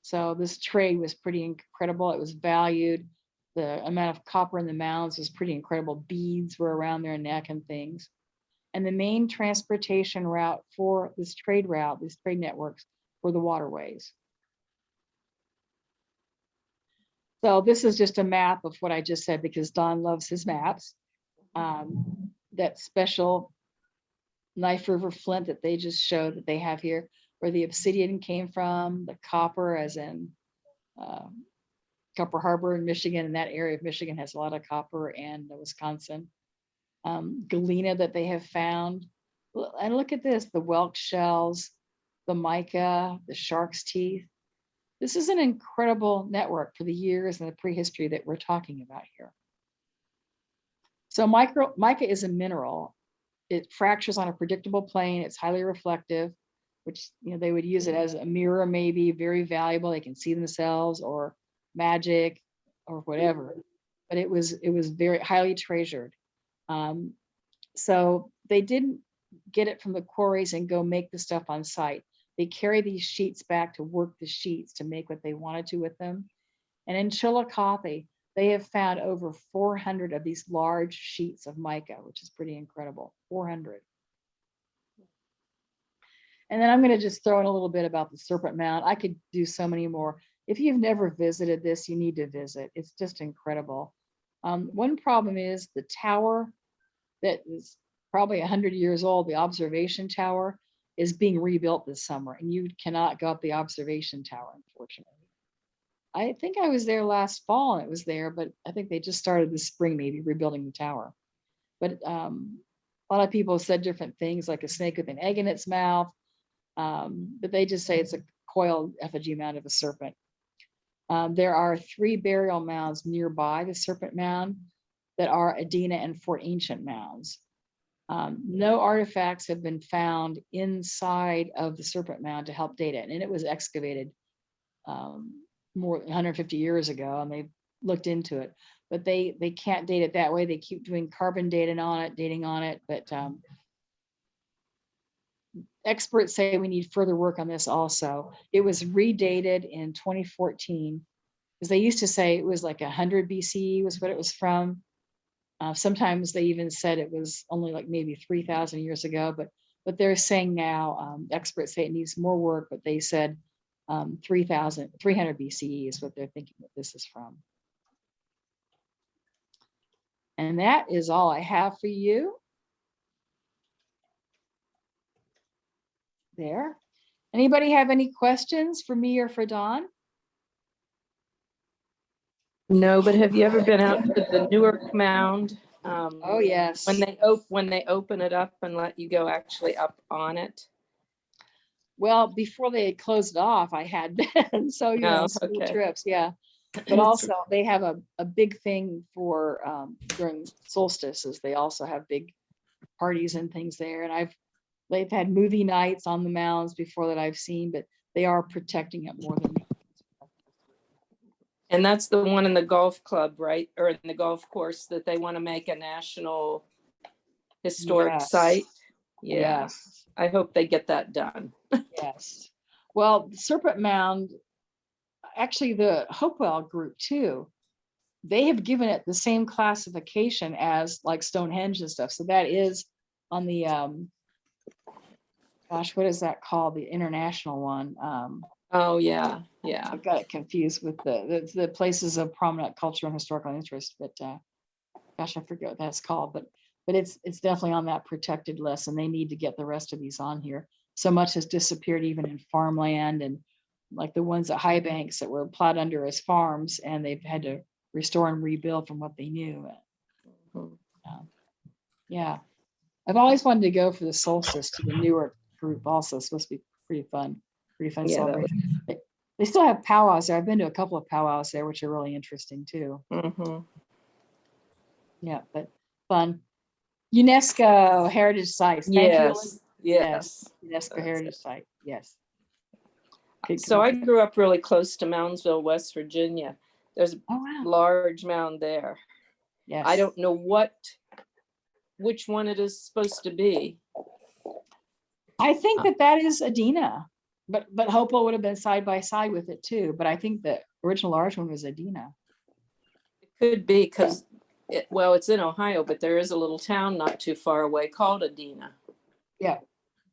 So this trade was pretty incredible. It was valued. The amount of copper in the mounds was pretty incredible. Beads were around their neck and things. And the main transportation route for this trade route, these trade networks, were the waterways. So this is just a map of what I just said because Don loves his maps. That special Knife River flint that they just showed that they have here, where the obsidian came from, the copper as in Copper Harbor in Michigan, and that area of Michigan has a lot of copper, and Wisconsin. Galena that they have found. And look at this, the whelk shells, the mica, the shark's teeth. This is an incredible network for the years and the prehistory that we're talking about here. So mica is a mineral. It fractures on a predictable plane. It's highly reflective, which they would use it as a mirror, maybe very valuable. They can see themselves or magic or whatever. But it was very highly treasured. So they didn't get it from the quarries and go make the stuff on site. They carry these sheets back to work the sheets to make what they wanted to with them. And in Chillicothe, they have found over 400 of these large sheets of mica, which is pretty incredible, 400. And then I'm going to just throw in a little bit about the Serpent Mound. I could do so many more. If you've never visited this, you need to visit. It's just incredible. One problem is the tower that is probably 100 years old, the observation tower, is being rebuilt this summer, and you cannot go up the observation tower, unfortunately. I think I was there last fall and it was there, but I think they just started this spring, maybe rebuilding the tower. But a lot of people said different things, like a snake with an egg in its mouth, but they just say it's a coiled effigy mound of a serpent. There are 3 burial mounds nearby the Serpent Mound that are Adena and Fort Ancient mounds. No artifacts have been found inside of the Serpent Mound to help date it, and it was excavated more than 150 years ago, and they looked into it, but they can't date it that way. They keep doing carbon dating on it, but experts say we need further work on this also. It was redated in 2014 because they used to say it was like 100 BCE was what it was from. Sometimes they even said it was only like maybe 3,000 years ago, but they're saying now, experts say it needs more work, but they said 300 BCE is what they're thinking that this is from. And that is all I have for you. There. Anybody have any questions for me or for Dawn? No, but have you ever been out to the Newark Mound Oh, yes. when they open it up and let you go actually up on it. Well, before they had closed it off, I had been. So, Oh, school okay. trips. Yeah. But also they have a big thing for during solstices. They also have big parties and things there. And they've had movie nights on the mounds before that I've seen, but they are protecting it more than. And that's the one in the golf club, right? Or in the golf course that they want to make a national historic Yes. site. Yeah. Yes. I hope they get that done. Yes. Well, the Serpent Mound, actually the Hopewell group too, they have given it the same classification as like Stonehenge and stuff. So that is on the, gosh, what is that called? The international one. Oh, yeah. Yeah. I got it confused with the places of prominent cultural and historical interest, but gosh, I forget what that's called, but it's definitely on that protected list, and they need to get the rest of these on here. So much has disappeared even in farmland, and like the ones at High Banks that were plowed under as farms, and they've had to restore and rebuild from what they knew. Mhm. Yeah, I've always wanted to go for the solstice to the Newark group also. It's supposed to be pretty fun Yeah, that celebration. They still have powwows there. I've been to a couple of powwows there, which are really interesting too. Mhm. Yeah, but fun. UNESCO Heritage Sites. Thank you. Yes. Yes. UNESCO That's Heritage Site. Yes. Okay, So I good. grew up really close to Moundsville, West Virginia. There's a Oh, wow. large mound there. Yes. I don't know which one it is supposed to be. I think that is Adena, but Hopewell would have been side by side with it too. But I think the original large one was Adena. It could be because, it's in Ohio, but there is a little town not too far away called Adena. Yeah.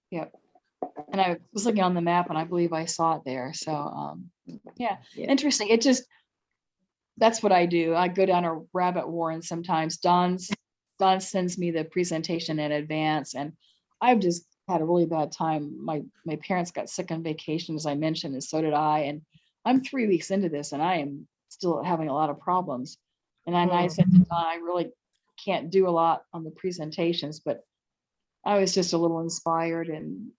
Yep. And I was looking on the map and I believe I saw it there. So yeah, interesting. It just, that's what I do. I go down a rabbit warren sometimes. Don sends me the presentation in advance, and I've just had a really bad time. My parents got sick on vacation, as I mentioned, and so did I. And I'm 3 weeks into this, and I am still having a lot of problems. And I said to Don, I really can't do a lot on the presentations, but I was just a little inspired and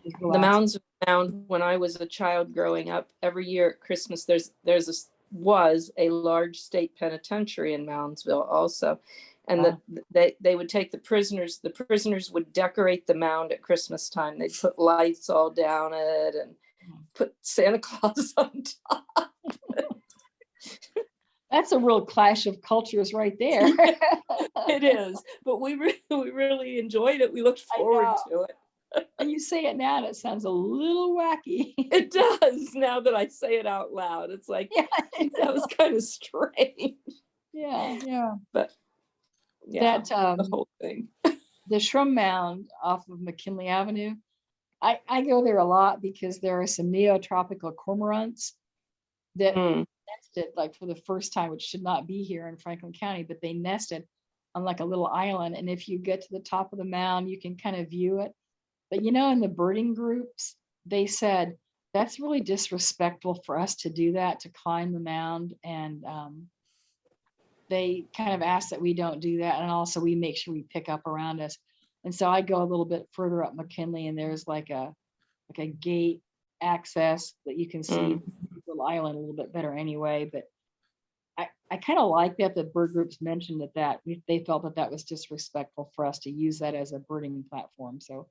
The mounds found when I was a child growing up. Every year at Christmas, was a large state penitentiary in Moundsville also, and they would take the prisoners. The prisoners would decorate the mound at Christmas time. They'd put lights all down it and put Santa Claus on top. That's a real clash of cultures right there. It is, but we really enjoyed it. We looked forward to it. And you say it now, and it sounds a little wacky. It does now that I say it out loud. It's like, yeah, that was kind of strange. Yeah. But yeah, that the whole thing. The Shrum Mound off of McKinley Avenue. I go there a lot because there are some neotropical cormorants that nested like for the first time, which should not be here in Franklin County, but they nested on like a little island. And if you get to the top of the mound, you can kind of view it. But in the birding groups, they said that's really disrespectful for us to do that, to climb the mound. And they kind of ask that we don't do that. And also we make sure we pick up around us. And so I go a little bit further up McKinley, and there's like a gate access that you can see the little island a little bit better anyway. But I kind of like that the bird groups mentioned that they felt that was disrespectful for us to use that as a birding platform. So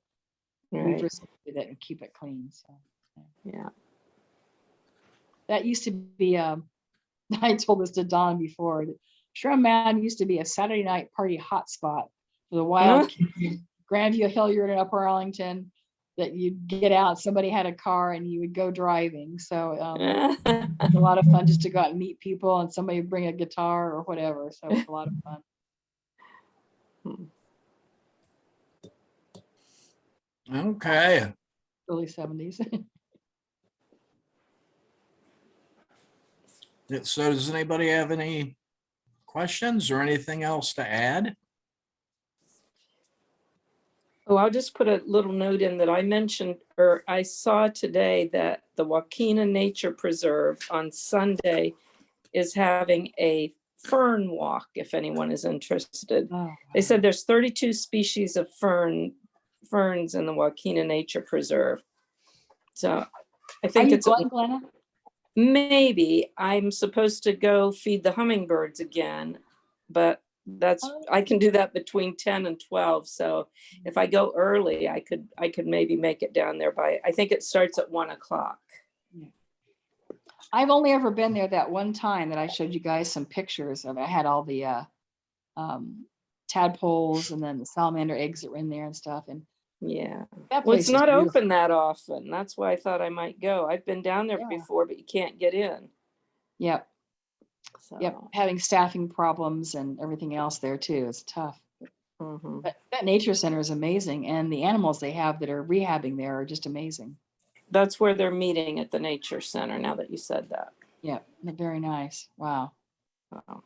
we've respected it and keep it clean. So yeah. That used to be I told this to Don before. Shrum Mound used to be a Saturday night party hotspot for the wild kids. Grandview, Hilliard, and Upper Arlington, that you'd get out, somebody had a car and you would go driving. So it's a lot of fun just to go out and meet people, and somebody would bring a guitar or whatever. So it's a lot of fun. Okay. Early 70s. So does anybody have any questions or anything else to add? Oh, I'll just put a little note in that I mentioned, or I saw today that the Wakena Nature Preserve on Sunday is having a fern walk if anyone is interested. Oh, They said there's 32 species of ferns in the Joaquina Nature Preserve. So I are think you it's going, Glenna? maybe I'm supposed to go feed the hummingbirds again, but I can do that between 10 and 12. So if I go early, I could maybe make it down there by, I think it starts at 1 o'clock. I've only ever been there that one time that I showed you guys some pictures of. I had all the tadpoles and then the salamander eggs that were in there and stuff. And Yeah. that Well, place it's is not beautiful. open that often. That's why I thought I might go. I've been down there Yeah. before, but you can't get in. Yep. So, Yep. Having staffing problems and everything else there too. It's tough. mhm. But that nature center is amazing. And the animals they have that are rehabbing there are just amazing. That's where they're meeting at the Nature Center, now that you said that. Yeah. They're very nice. Wow. Wow.